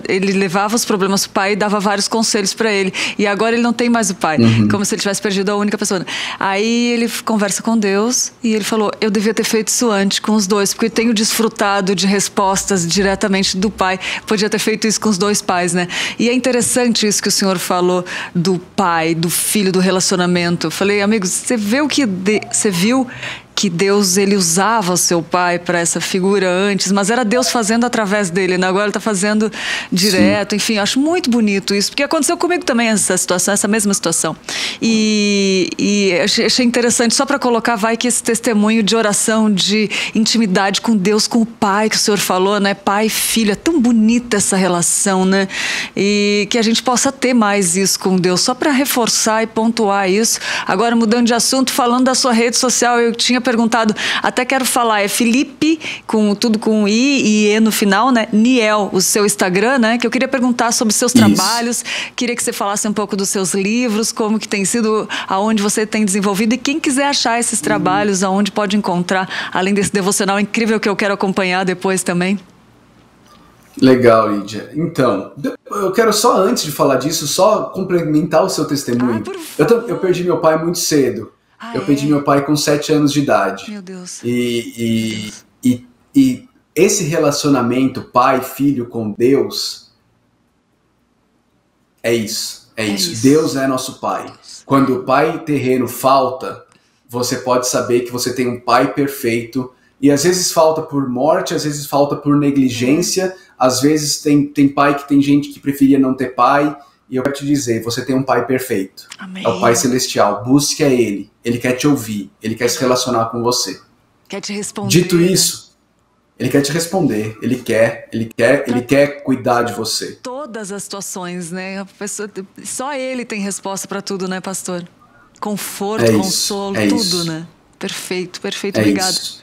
ele levava os problemas pro pai e dava vários conselhos para ele. E agora ele não tem mais o pai, como se ele tivesse perdido a única pessoa. Aí ele conversa com Deus, e ele falou, eu devia ter feito isso antes com os dois, porque eu tenho desfrutado de respostas diretamente do pai. Podia ter feito isso com os dois pais, né? E é interessante isso que o senhor falou do pai, do filho, do relacionamento. Eu falei, amigos, você viu que Deus, ele usava o seu pai para essa figura antes, mas era Deus fazendo através dele, né? Agora ele está fazendo direto. Sim. Enfim, acho muito bonito isso, porque aconteceu comigo também essa situação, essa mesma situação. E achei interessante, só para colocar, vai que esse testemunho de oração, de intimidade com Deus, com o pai, que o senhor falou, né? Pai e filho, é tão bonita essa relação, né? E que a gente possa ter mais isso com Deus, só para reforçar e pontuar isso. Agora, mudando de assunto, falando da sua rede social, eu tinha perguntado, até quero falar, é Felipe, tudo com I e E no final, né? Niel, o seu Instagram, né? Que eu queria perguntar sobre seus trabalhos, queria que você falasse um pouco dos seus livros, como que tem sido, aonde você tem desenvolvido, e quem quiser achar esses trabalhos, aonde pode encontrar, além desse devocional incrível que eu quero acompanhar depois também. Legal, Lídia. Então, eu quero só, antes de falar disso, só complementar o seu testemunho. Eu perdi meu pai muito cedo. Eu perdi meu pai com 7 anos de idade. Meu Deus. E esse relacionamento pai-filho com Deus é isso. Deus é nosso pai. Quando o pai terreno falta, você pode saber que você tem um pai perfeito. E às vezes falta por morte, às vezes falta por negligência, às vezes tem pai que tem gente que preferia não ter pai. E eu quero te dizer, você tem um pai perfeito. Amém. É o Pai Celestial. Busque a Ele. Ele quer te ouvir. Ele quer se relacionar com você. Quer te responder. Dito isso, Ele quer te responder. Ele quer cuidar de você. Todas as situações, né? Só Ele tem resposta para tudo, né, pastor? Conforto, consolo, tudo, né? Perfeito, obrigado. Isso.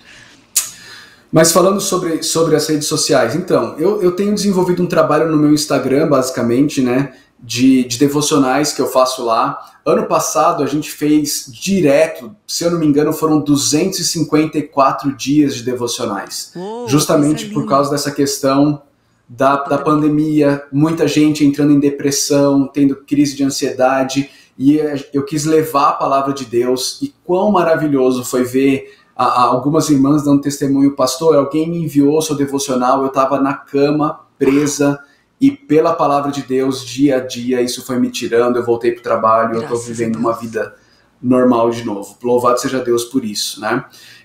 Mas falando sobre as redes sociais, então, eu tenho desenvolvido um trabalho no meu Instagram, basicamente, né, de devocionais que eu faço lá. Ano passado a gente fez direto, se eu não me engano, foram 254 dias de devocionais. Justamente por causa dessa questão da pandemia, muita gente entrando em depressão, tendo crise de ansiedade, e eu quis levar a palavra de Deus, e quão maravilhoso foi ver algumas irmãs dando testemunho, pastor, alguém me enviou seu devocional, eu estava na cama, presa, e pela palavra de Deus, dia a dia, isso foi me tirando, eu voltei para o trabalho, eu estou vivendo uma vida normal de novo. Louvado seja Deus por isso, né?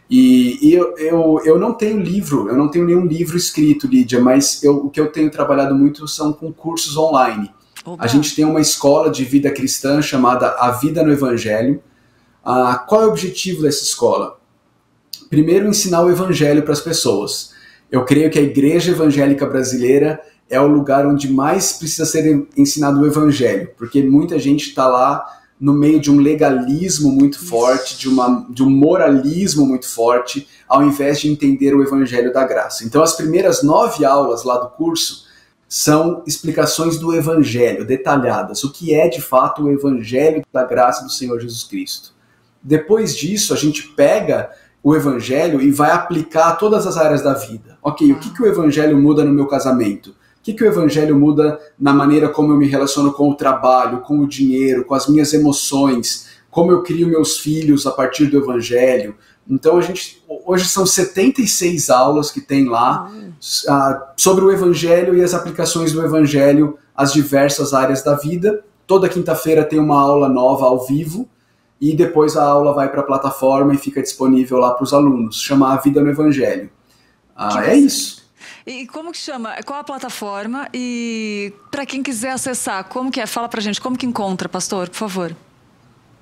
E eu não tenho livro, eu não tenho nenhum livro escrito, Lídia, mas o que eu tenho trabalhado muito são com cursos online. Oba. A gente tem uma escola de vida cristã chamada A Vida no Evangelho. Qual é o objetivo dessa escola? Primeiro, ensinar o evangelho para as pessoas. Eu creio que a igreja evangélica brasileira é o lugar onde mais precisa ser ensinado o evangelho, porque muita gente está lá no meio de um legalismo muito forte, de um moralismo muito forte, ao invés de entender o evangelho da graça. Então, as primeiras 9 aulas lá do curso são explicações do Evangelho, detalhadas, o que é de fato o Evangelho da graça do Senhor Jesus Cristo. Depois disso, a gente pega o Evangelho e vai aplicar a todas as áreas da vida. Ok, o que o Evangelho muda no meu casamento? O que o Evangelho muda na maneira como eu me relaciono com o trabalho, com o dinheiro, com as minhas emoções, como eu crio meus filhos a partir do Evangelho? Então, hoje são 76 aulas que tem lá sobre o Evangelho e as aplicações do Evangelho às diversas áreas da vida. Toda quinta-feira tem uma aula nova ao vivo, e depois a aula vai para a plataforma e fica disponível lá para os alunos. Chama A Vida no Evangelho. É isso. E como que chama? Qual a plataforma? E para quem quiser acessar, como que é? Fala pra gente, como que encontra, pastor, por favor.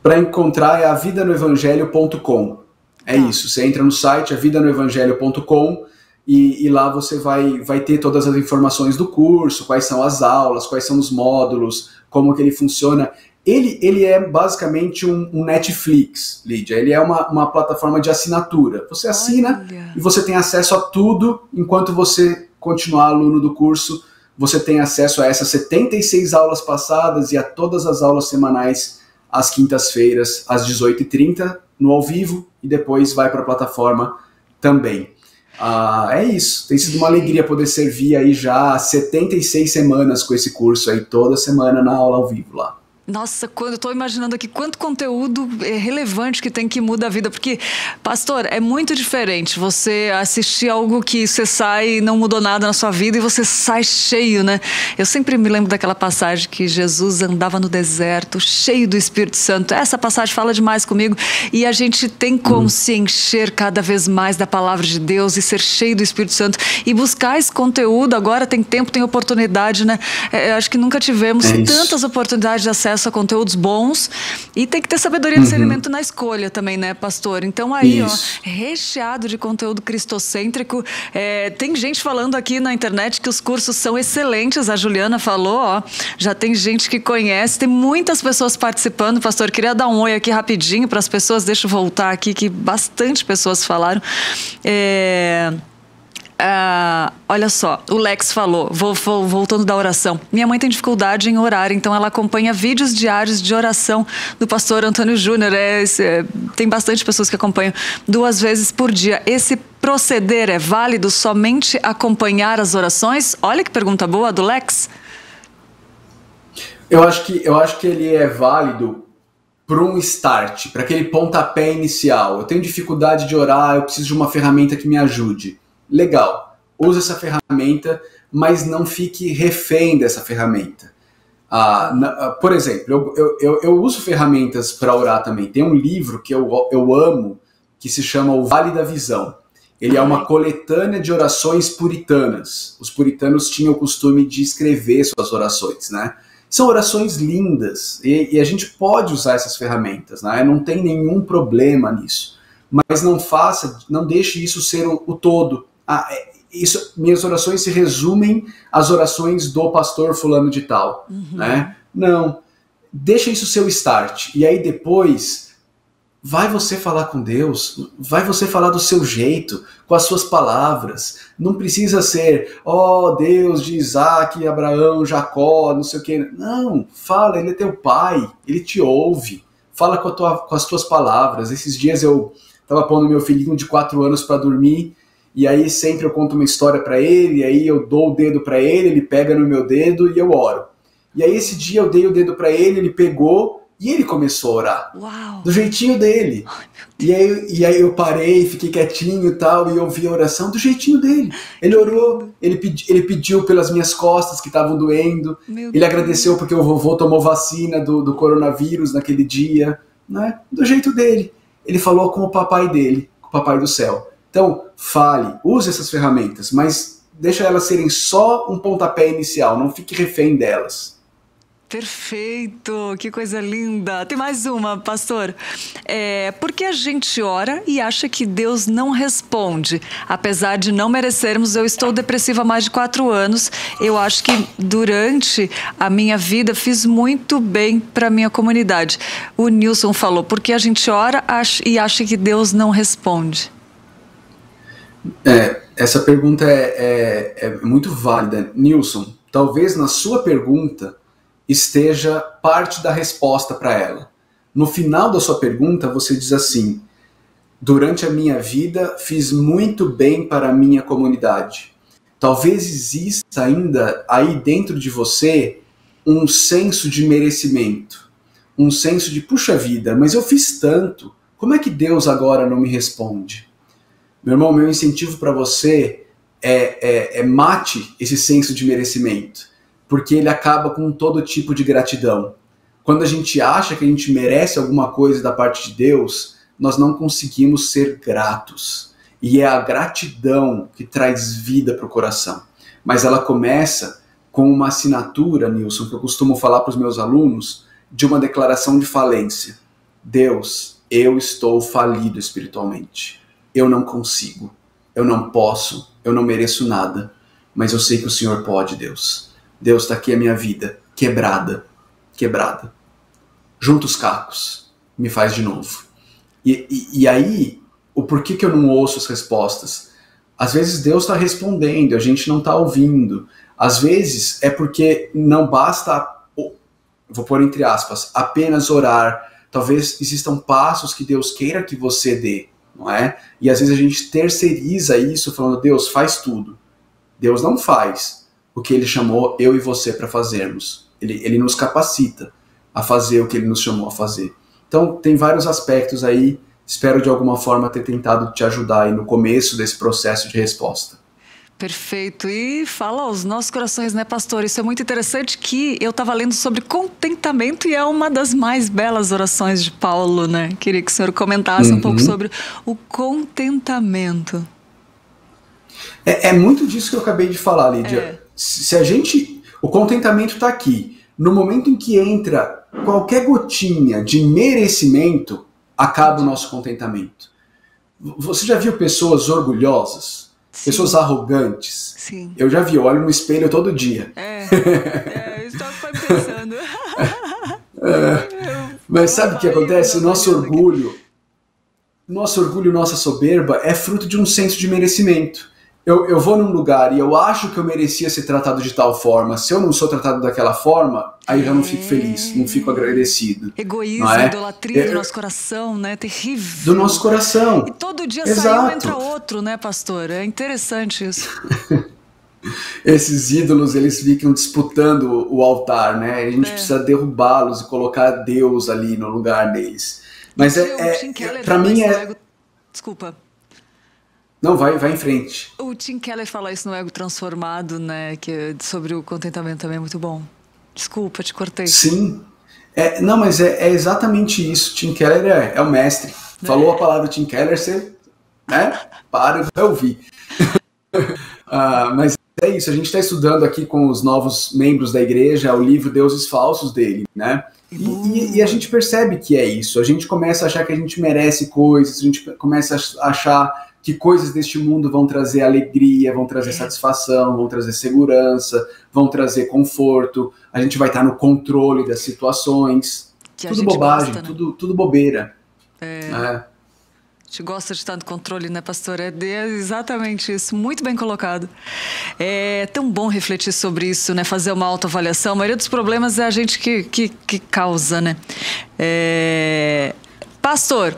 Para encontrar é avidanoevangelho.com. É isso, você entra no site avidanoevangelho.com e lá você vai ter todas as informações do curso, quais são as aulas, quais são os módulos, como que ele funciona. Ele é basicamente um Netflix, Lídia. Ele é uma plataforma de assinatura. Você assina e você tem acesso a tudo. Enquanto você continuar aluno do curso, você tem acesso a essas 76 aulas passadas e a todas as aulas semanais às quintas-feiras, às 18h30, no ao vivo, e depois vai para a plataforma também. É isso. Tem sido uma alegria poder servir aí já há 76 semanas com esse curso aí, toda semana na aula ao vivo lá. Nossa, quando eu estou imaginando aqui quanto conteúdo relevante que tem que mudar a vida, porque, pastor, é muito diferente você assistir algo que você sai e não mudou nada na sua vida e você sai cheio, né? Eu sempre me lembro daquela passagem que Jesus andava no deserto, cheio do Espírito Santo. Essa passagem fala demais comigo e a gente tem como se encher cada vez mais da palavra de Deus e ser cheio do Espírito Santo e buscar esse conteúdo. Agora tem tempo, tem oportunidade, né? Acho que nunca tivemos tantas oportunidades de acesso a conteúdos bons e tem que ter sabedoria de discernimento na escolha também, né, pastor? Então aí, recheado de conteúdo cristocêntrico. Tem gente falando aqui na internet que os cursos são excelentes, a Juliana falou, já tem gente que conhece, tem muitas pessoas participando, pastor, queria dar um oi aqui rapidinho para as pessoas, deixa eu voltar aqui, que bastante pessoas falaram. Olha só, o Lex falou, voltando da oração, minha mãe tem dificuldade em orar, então ela acompanha vídeos diários de oração do pastor Antônio Júnior. Tem bastante pessoas que acompanham 2 vezes por dia. Esse proceder é válido somente acompanhar as orações? Olha que pergunta boa do Lex. Eu acho que ele é válido para um start, para aquele pontapé inicial. Eu tenho dificuldade de orar, eu preciso de uma ferramenta que me ajude. Legal, use essa ferramenta, mas não fique refém dessa ferramenta. Por exemplo, eu uso ferramentas para orar também. Tem um livro que eu amo, que se chama O Vale da Visão. Ele é uma coletânea de orações puritanas. Os puritanos tinham o costume de escrever suas orações, né? São orações lindas, e a gente pode usar essas ferramentas, né? Não tem nenhum problema nisso. Mas não deixe isso ser o todo. Minhas orações se resumem às orações do pastor fulano de tal, né? Não, deixa isso ser o start, e aí depois vai você falar com Deus, vai você falar do seu jeito, com as suas palavras. Não precisa ser, Deus de Isaac, Abraão, Jacó, não sei o que. Não, fala, ele é teu pai, ele te ouve, fala com as tuas palavras. Esses dias eu estava pondo meu filhinho de 4 anos para dormir, e aí sempre eu conto uma história para ele, e aí eu dou o dedo para ele pega no meu dedo e eu oro. E aí esse dia eu dei o dedo para ele pegou e ele começou a orar. Uau. Do jeitinho dele. E aí eu parei, fiquei quietinho e tal, e ouvi a oração do jeitinho dele. Ele orou, ele pediu pelas minhas costas que estavam doendo, ele agradeceu porque o vovô tomou vacina do coronavírus naquele dia, né? Do jeito dele. Ele falou com o papai dele, com o papai do céu. Então, use essas ferramentas, mas deixa elas serem só um pontapé inicial, não fique refém delas. Perfeito, que coisa linda. Tem mais uma, pastor. Porque a gente ora e acha que Deus não responde. Apesar de não merecermos, eu estou depressiva há mais de 4 anos. Eu acho que durante a minha vida fiz muito bem para a minha comunidade. O Nilson falou, porque a gente ora e acha que Deus não responde. Essa pergunta é muito válida. Nilson, talvez na sua pergunta esteja parte da resposta para ela. No final da sua pergunta, você diz assim: durante a minha vida, fiz muito bem para a minha comunidade. Talvez exista ainda aí dentro de você um senso de merecimento, um senso de, puxa vida, mas eu fiz tanto, como é que Deus agora não me responde? Meu irmão, meu incentivo para você é mate esse senso de merecimento, porque ele acaba com todo tipo de gratidão. Quando a gente acha que a gente merece alguma coisa da parte de Deus, nós não conseguimos ser gratos. E é a gratidão que traz vida para o coração. Mas ela começa com uma assinatura, Nilson, que eu costumo falar para os meus alunos, de uma declaração de falência. Deus, eu estou falido espiritualmente. Eu não consigo, eu não posso, eu não mereço nada. Mas eu sei que o Senhor pode, Deus. Deus, está aqui a minha vida, quebrada. Junta os cacos, me faz de novo. E aí, o porquê que eu não ouço as respostas? Às vezes Deus está respondendo, a gente não está ouvindo. Às vezes é porque não basta, vou pôr entre aspas, apenas orar. Talvez existam passos que Deus queira que você dê, não é? E às vezes a gente terceiriza isso falando, Deus faz tudo. Deus não faz o que Ele chamou eu e você para fazermos. Ele nos capacita a fazer o que Ele nos chamou a fazer. Então tem vários aspectos aí. Espero de alguma forma ter tentado te ajudar aí no começo desse processo de resposta. Perfeito. E fala aos nossos corações, né, pastor? Isso é muito interessante, que eu estava lendo sobre contentamento e é uma das mais belas orações de Paulo, né? Queria que o senhor comentasse um pouco sobre o contentamento. É muito disso que eu acabei de falar, Lídia. Se a gente... O contentamento está aqui. No momento em que entra qualquer gotinha de merecimento, acaba o nosso contentamento. Você já viu pessoas orgulhosas? Sim. Pessoas arrogantes? Sim. Eu já vi, eu olho no espelho todo dia. Eu estava pensando. Mas sabe o que acontece? O nosso orgulho, nossa soberba é fruto de um senso de merecimento. Eu vou num lugar e eu acho que eu merecia ser tratado de tal forma. Se eu não sou tratado daquela forma, aí eu já não fico feliz, não fico agradecido. Egoísmo, idolatria do nosso coração, né? Terrível. Do nosso coração. E todo dia Exato. sai um, entra outro, né, pastor? É interessante isso. Esses ídolos, eles ficam disputando o altar, né? A gente precisa derrubá-los e colocar Deus ali no lugar deles. Mas para mim Desculpa. Não, vai em frente. O Tim Keller fala isso no Ego Transformado, né? Que sobre o contentamento também é muito bom. Desculpa, te cortei. Sim. Não, mas é exatamente isso. Tim Keller é o mestre. Falou a palavra Tim Keller, você para e vai ouvir. Mas é isso, a gente está estudando aqui com os novos membros da igreja o livro Deuses Falsos dele, né? E a gente percebe que é isso. A gente começa a achar que a gente merece coisas, a gente começa a achar que coisas deste mundo vão trazer alegria, vão trazer satisfação, vão trazer segurança, vão trazer conforto, a gente vai estar no controle das situações. Que tudo bobagem, gosta, né? tudo bobeira. A gente gosta de estar no controle, né, pastor? É exatamente isso, muito bem colocado. É tão bom refletir sobre isso, né? Fazer uma autoavaliação. A maioria dos problemas é a gente que causa, né? Pastor,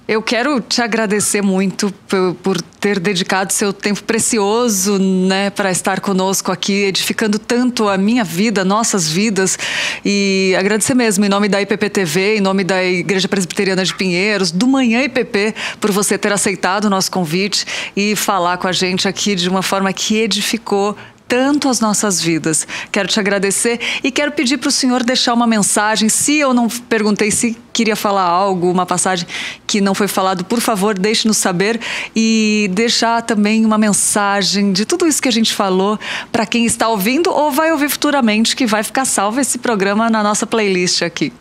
eu quero te agradecer muito por ter dedicado seu tempo precioso, né, para estar conosco aqui, edificando tanto a minha vida, nossas vidas, e agradecer mesmo em nome da IPP-TV, em nome da Igreja Presbiteriana de Pinheiros, do Manhã IPP, por você ter aceitado o nosso convite e falar com a gente aqui de uma forma que edificou tanto as nossas vidas. Quero te agradecer e quero pedir para o senhor deixar uma mensagem. Se eu não perguntei se queria falar algo, uma passagem que não foi falado, por favor, deixe-nos saber e deixar também uma mensagem de tudo isso que a gente falou para quem está ouvindo ou vai ouvir futuramente, que vai ficar salvo esse programa na nossa playlist aqui.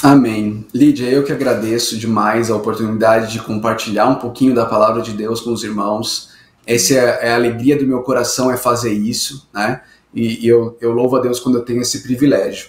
Amém. Lídia, eu que agradeço demais a oportunidade de compartilhar um pouquinho da palavra de Deus com os irmãos. Essa é a alegria do meu coração, é fazer isso, né? E eu louvo a Deus quando eu tenho esse privilégio.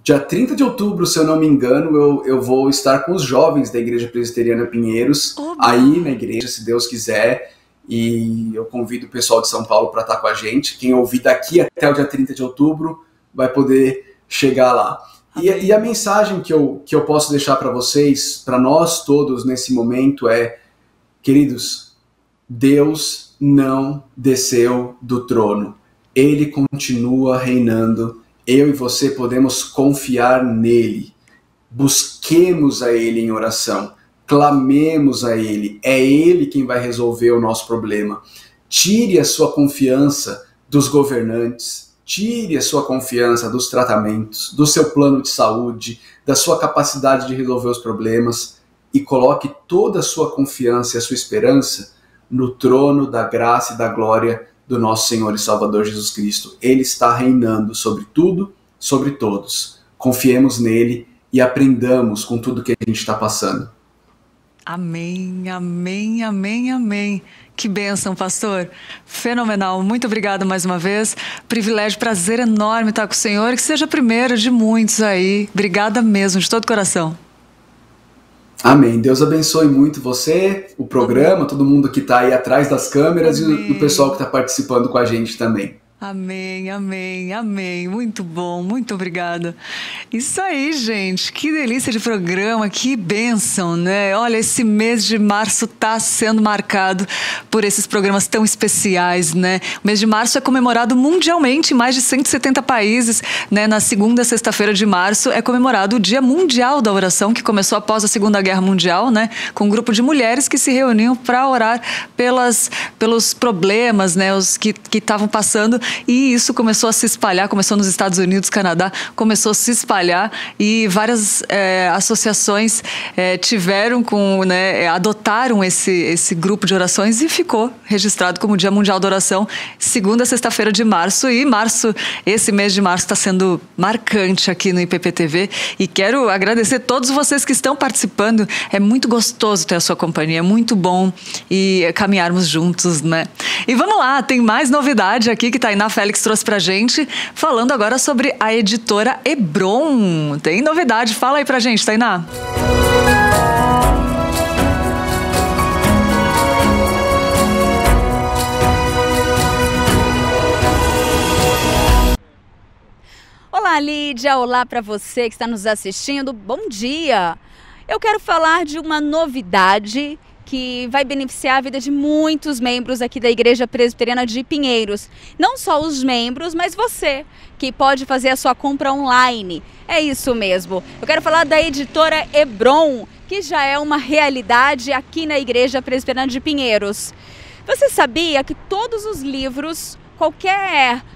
Dia 30 de outubro, se eu não me engano, eu vou estar com os jovens da Igreja Presbiteriana Pinheiros, aí na igreja, se Deus quiser. e eu convido o pessoal de São Paulo para estar com a gente. Quem ouvir daqui até o dia 30 de outubro vai poder chegar lá. E a mensagem que eu posso deixar para vocês, para nós todos nesse momento é, queridos, Deus não desceu do trono. Ele continua reinando. Eu e você podemos confiar nele. Busquemos a ele em oração. Clamemos a ele. É ele quem vai resolver o nosso problema. Tire a sua confiança dos governantes. Tire a sua confiança dos tratamentos, do seu plano de saúde, da sua capacidade de resolver os problemas e coloque toda a sua confiança e a sua esperança no trono da graça e da glória do nosso Senhor e Salvador Jesus Cristo. Ele está reinando sobre tudo, sobre todos. Confiemos nele e aprendamos com tudo que a gente está passando. Amém, amém, amém, amém. Que bênção, pastor. Fenomenal. Muito obrigada mais uma vez. Privilégio, prazer enorme estar com o senhor. Que seja a primeira de muitos aí. Obrigada mesmo, de todo o coração. Amém. Deus abençoe muito você, o programa, todo mundo que está aí atrás das câmeras. Amém. E o pessoal que está participando com a gente também. Amém, amém, amém. Muito bom, muito obrigada. Isso aí, gente. Que delícia de programa, que bênção, né? Olha, esse mês de março está sendo marcado por esses programas tão especiais, né? O mês de março é comemorado mundialmente em mais de 170 países, né? Na segunda sexta-feira de março é comemorado o Dia Mundial da Oração, que começou após a Segunda Guerra Mundial, né? Com um grupo de mulheres que se reuniam para orar pelos problemas, né? Os que estavam passando. E isso começou a se espalhar, começou nos Estados Unidos, Canadá, começou a se espalhar e várias associações adotaram esse grupo de orações e ficou registrado como Dia Mundial da Oração, segunda sexta-feira de março. E esse mês de março está sendo marcante aqui no IPPTV e quero agradecer a todos vocês que estão participando. É muito gostoso ter a sua companhia, é muito bom e caminharmos juntos, né? E vamos lá, tem mais novidade aqui que Tainá Félix trouxe pra gente, falando agora sobre a editora Hebron. Tem novidade, fala aí pra gente, Tainá. Olá, Lídia, olá para você que está nos assistindo, bom dia! Eu quero falar de uma novidade que vai beneficiar a vida de muitos membros aqui da Igreja Presbiteriana de Pinheiros. Não só os membros, mas você, que pode fazer a sua compra online. É isso mesmo. Eu quero falar da editora Hebron, que já é uma realidade aqui na Igreja Presbiteriana de Pinheiros. Você sabia que todos os livros,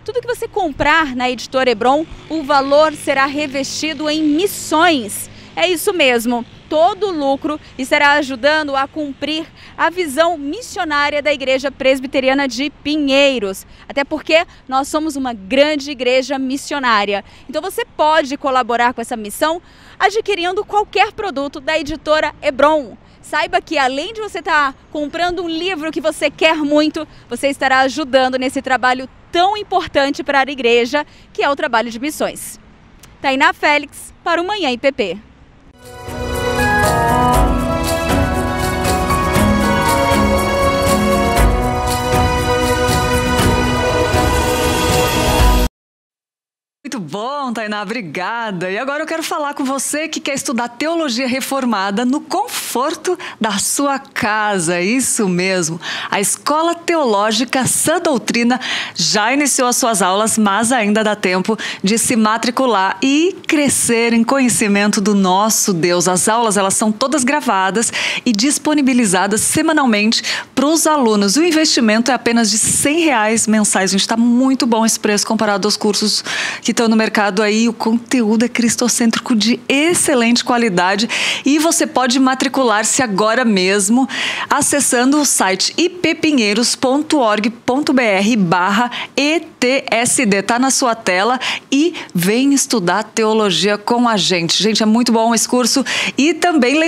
tudo que você comprar na editora Hebron, o valor será revestido em missões? É isso mesmo. Todo o lucro estará ajudando a cumprir a visão missionária da Igreja Presbiteriana de Pinheiros. Até porque nós somos uma grande igreja missionária. Então você pode colaborar com essa missão adquirindo qualquer produto da editora Hebron. Saiba que além de você estar comprando um livro que você quer muito, você estará ajudando nesse trabalho tão importante para a igreja, que é o trabalho de missões. Tainá Félix para o Manhã IPP. Muito bom, Tainá, obrigada. E agora eu quero falar com você que quer estudar teologia reformada no conforto da sua casa. Isso mesmo. A Escola Teológica Sã Doutrina já iniciou as suas aulas, mas ainda dá tempo de se matricular e crescer em conhecimento do nosso Deus. As aulas, elas são todas gravadas e disponibilizadas semanalmente para os alunos. O investimento é apenas de R$100 mensais. A gente está muito bom esse preço comparado aos cursos que estão no mercado aí. O conteúdo é cristocêntrico de excelente qualidade e você pode matricular-se agora mesmo acessando o site ippinheiros.org.br/ETSD. Tá na sua tela e vem estudar teologia com a gente. Gente, é muito bom esse curso. E também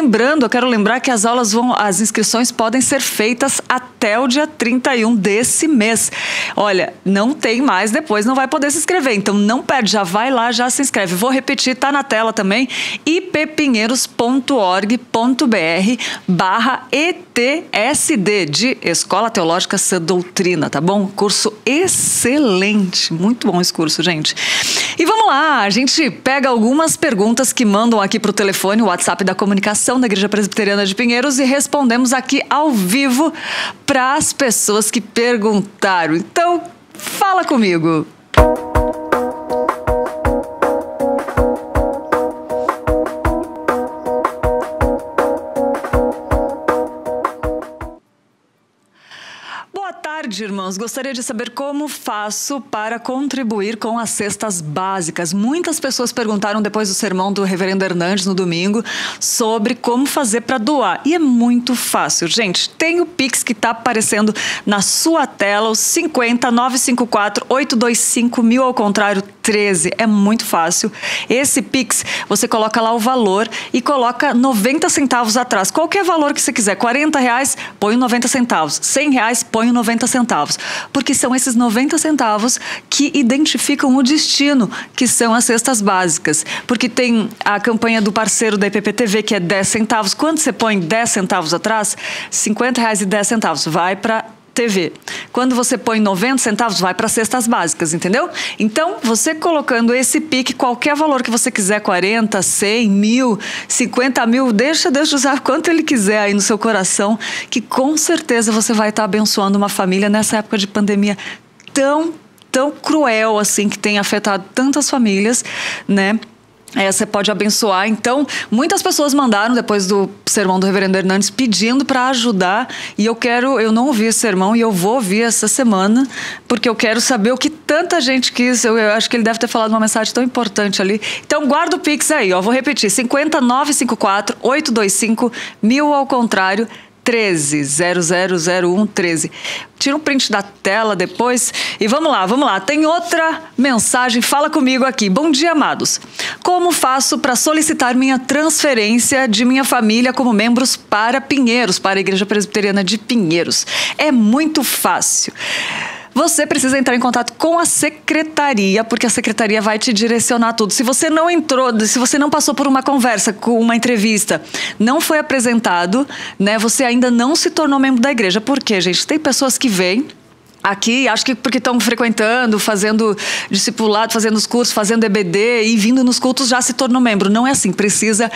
eu quero lembrar que as inscrições podem ser feitas até o dia 31 desse mês. Olha, não tem mais, depois não vai poder se inscrever, então não perde oportunidade, já vai lá, já se inscreve. Vou repetir, tá na tela também, ippinheiros.org.br/ETSD, de Escola Teológica Sã Doutrina, tá bom? Curso excelente, muito bom esse curso, gente. E vamos lá, a gente pega algumas perguntas que mandam aqui pro telefone, o WhatsApp da comunicação da Igreja Presbiteriana de Pinheiros, e respondemos aqui ao vivo para as pessoas que perguntaram. Então, fala comigo. Boa tarde, irmãos. Gostaria de saber como faço para contribuir com as cestas básicas. Muitas pessoas perguntaram depois do sermão do reverendo Hernandes no domingo sobre como fazer para doar. E é muito fácil. Gente, tem o Pix que está aparecendo na sua tela, o 50 954 825 1000 ao contrário 13. É muito fácil. Esse Pix, você coloca lá o valor e coloca 90 centavos atrás. Qualquer valor que você quiser. R$40, põe 90 centavos. R$100, põe 90 centavos. Porque são esses 90 centavos que identificam o destino, que são as cestas básicas. Porque tem a campanha do parceiro da IPPTV, que é 10 centavos. Quando você põe 10 centavos atrás, R$50,10 vai para TV. Quando você põe 90 centavos, vai para cestas básicas, entendeu? Então, você colocando esse PIC, qualquer valor que você quiser, 40, 100, 1000, 50 mil, deixa Deus usar quanto Ele quiser aí no seu coração, que com certeza você vai estar abençoando uma família nessa época de pandemia tão cruel, assim, que tem afetado tantas famílias, né? Você pode abençoar. Então, muitas pessoas mandaram depois do sermão do reverendo Hernandes pedindo para ajudar, e eu não ouvi esse sermão e eu vou ouvir essa semana, porque eu quero saber o que tanta gente quis. Eu acho que ele deve ter falado uma mensagem tão importante ali. Então, guarda o Pix aí, ó, vou repetir, 50 954 825 1000 ao contrário 13 0001 13. Tira um print da tela depois e vamos lá. Tem outra mensagem, fala comigo aqui. Bom dia, amados. Como faço para solicitar minha transferência de minha família como membros para Pinheiros, para a Igreja Presbiteriana de Pinheiros? É muito fácil. Você precisa entrar em contato com a secretaria, porque a secretaria vai te direcionar tudo. Se você não passou por uma conversa, com uma entrevista, não foi apresentado, né, você ainda não se tornou membro da igreja. Por quê, gente? Tem pessoas que vêm aqui, acho que porque estão frequentando, fazendo discipulado, fazendo os cursos, fazendo EBD e vindo nos cultos já se tornou membro. Não é assim, precisa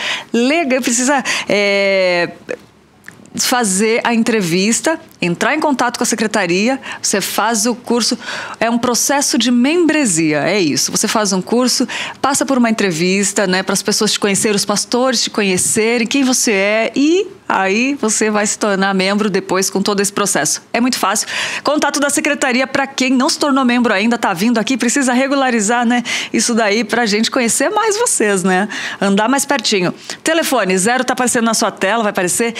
fazer a entrevista, entrar em contato com a secretaria, você faz o curso, é um processo de membresia, é isso. Você faz um curso, passa por uma entrevista, né, para as pessoas te conhecerem, os pastores te conhecerem, quem você é, e aí você vai se tornar membro depois com todo esse processo. É muito fácil. Contato da secretaria para quem não se tornou membro ainda, está vindo aqui, precisa regularizar, né, isso daí para a gente conhecer mais vocês, né, andar mais pertinho. Telefone 0 está aparecendo na sua tela, vai aparecer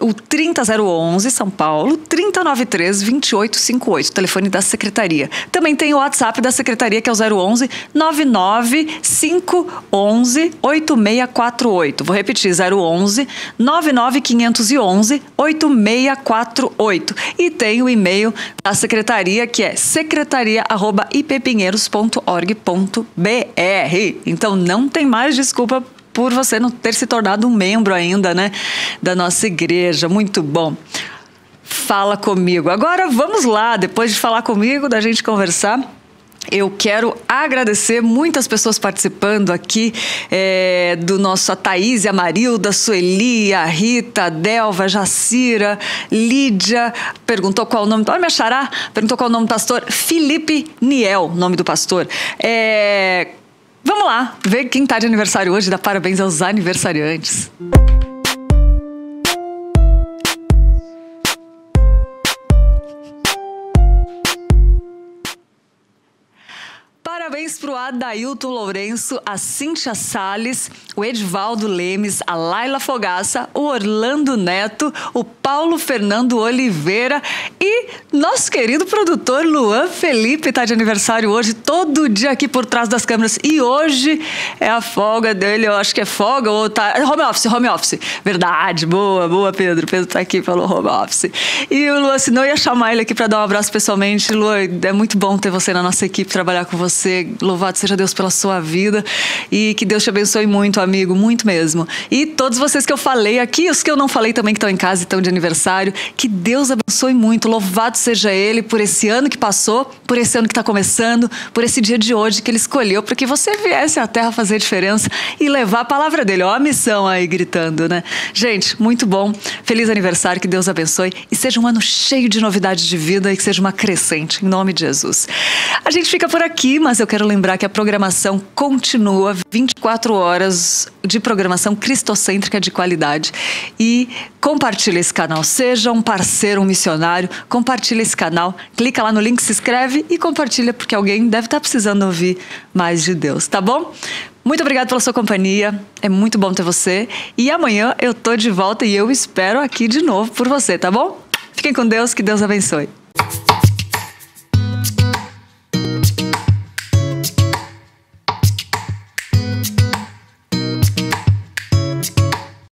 o 30011, São Paulo, 3093-2858, telefone da secretaria. Também tem o WhatsApp da secretaria, que é o 011 99511 8648. Vou repetir, 011 99511 8648. E tem o e-mail da secretaria, que é secretaria@ippinheiros.org.br. Então, não tem mais desculpa por você não ter se tornado um membro ainda, né, da nossa igreja. Muito bom. Fala comigo. Agora vamos lá, depois de falar comigo, da gente conversar, eu quero agradecer muitas pessoas participando aqui, do nosso, a Thaís, a Marilda, a Sueli, a Rita, a Delva, a Jacira, Lídia, perguntou qual o nome, olha minha xará, perguntou qual o nome do pastor, Felipe Niel, nome do pastor. Vamos lá, ver quem está de aniversário hoje, dá parabéns aos aniversariantes. Parabéns para o Adailton Lourenço, a Cíntia Salles, o Edivaldo Lemes, a Laila Fogaça, o Orlando Neto, o Paulo Fernando Oliveira e nosso querido produtor Luan Felipe está de aniversário hoje, todo dia aqui por trás das câmeras. E hoje é a folga dele, eu acho que é folga ou tá... Home office. Verdade, boa, Pedro. Pedro está aqui, falou home office. E o Luan, senão eu ia chamar ele aqui para dar um abraço pessoalmente. Luan, é muito bom ter você na nossa equipe, trabalhar com você. você. Louvado seja Deus pela sua vida. E que Deus te abençoe muito, amigo, muito mesmo. E todos vocês que eu falei aqui, os que eu não falei também que estão em casa e estão de aniversário, que Deus abençoe muito. Louvado seja Ele por esse ano que passou, por esse ano que está começando, por esse dia de hoje que Ele escolheu para que você viesse à Terra fazer diferença e levar a palavra dele. Ó, a missão aí gritando, né? Gente, muito bom. Feliz aniversário, que Deus abençoe e seja um ano cheio de novidades de vida e que seja uma crescente, em nome de Jesus. A gente fica por aqui, mas eu quero lembrar que a programação continua, 24 horas de programação cristocêntrica de qualidade. E compartilha esse canal, seja um parceiro, um missionário, compartilha esse canal, clica lá no link, se inscreve e compartilha, porque alguém deve estar precisando ouvir mais de Deus, tá bom? Muito obrigada pela sua companhia, é muito bom ter você. E amanhã eu tô de volta e eu espero aqui de novo por você, tá bom? Fiquem com Deus, que Deus abençoe.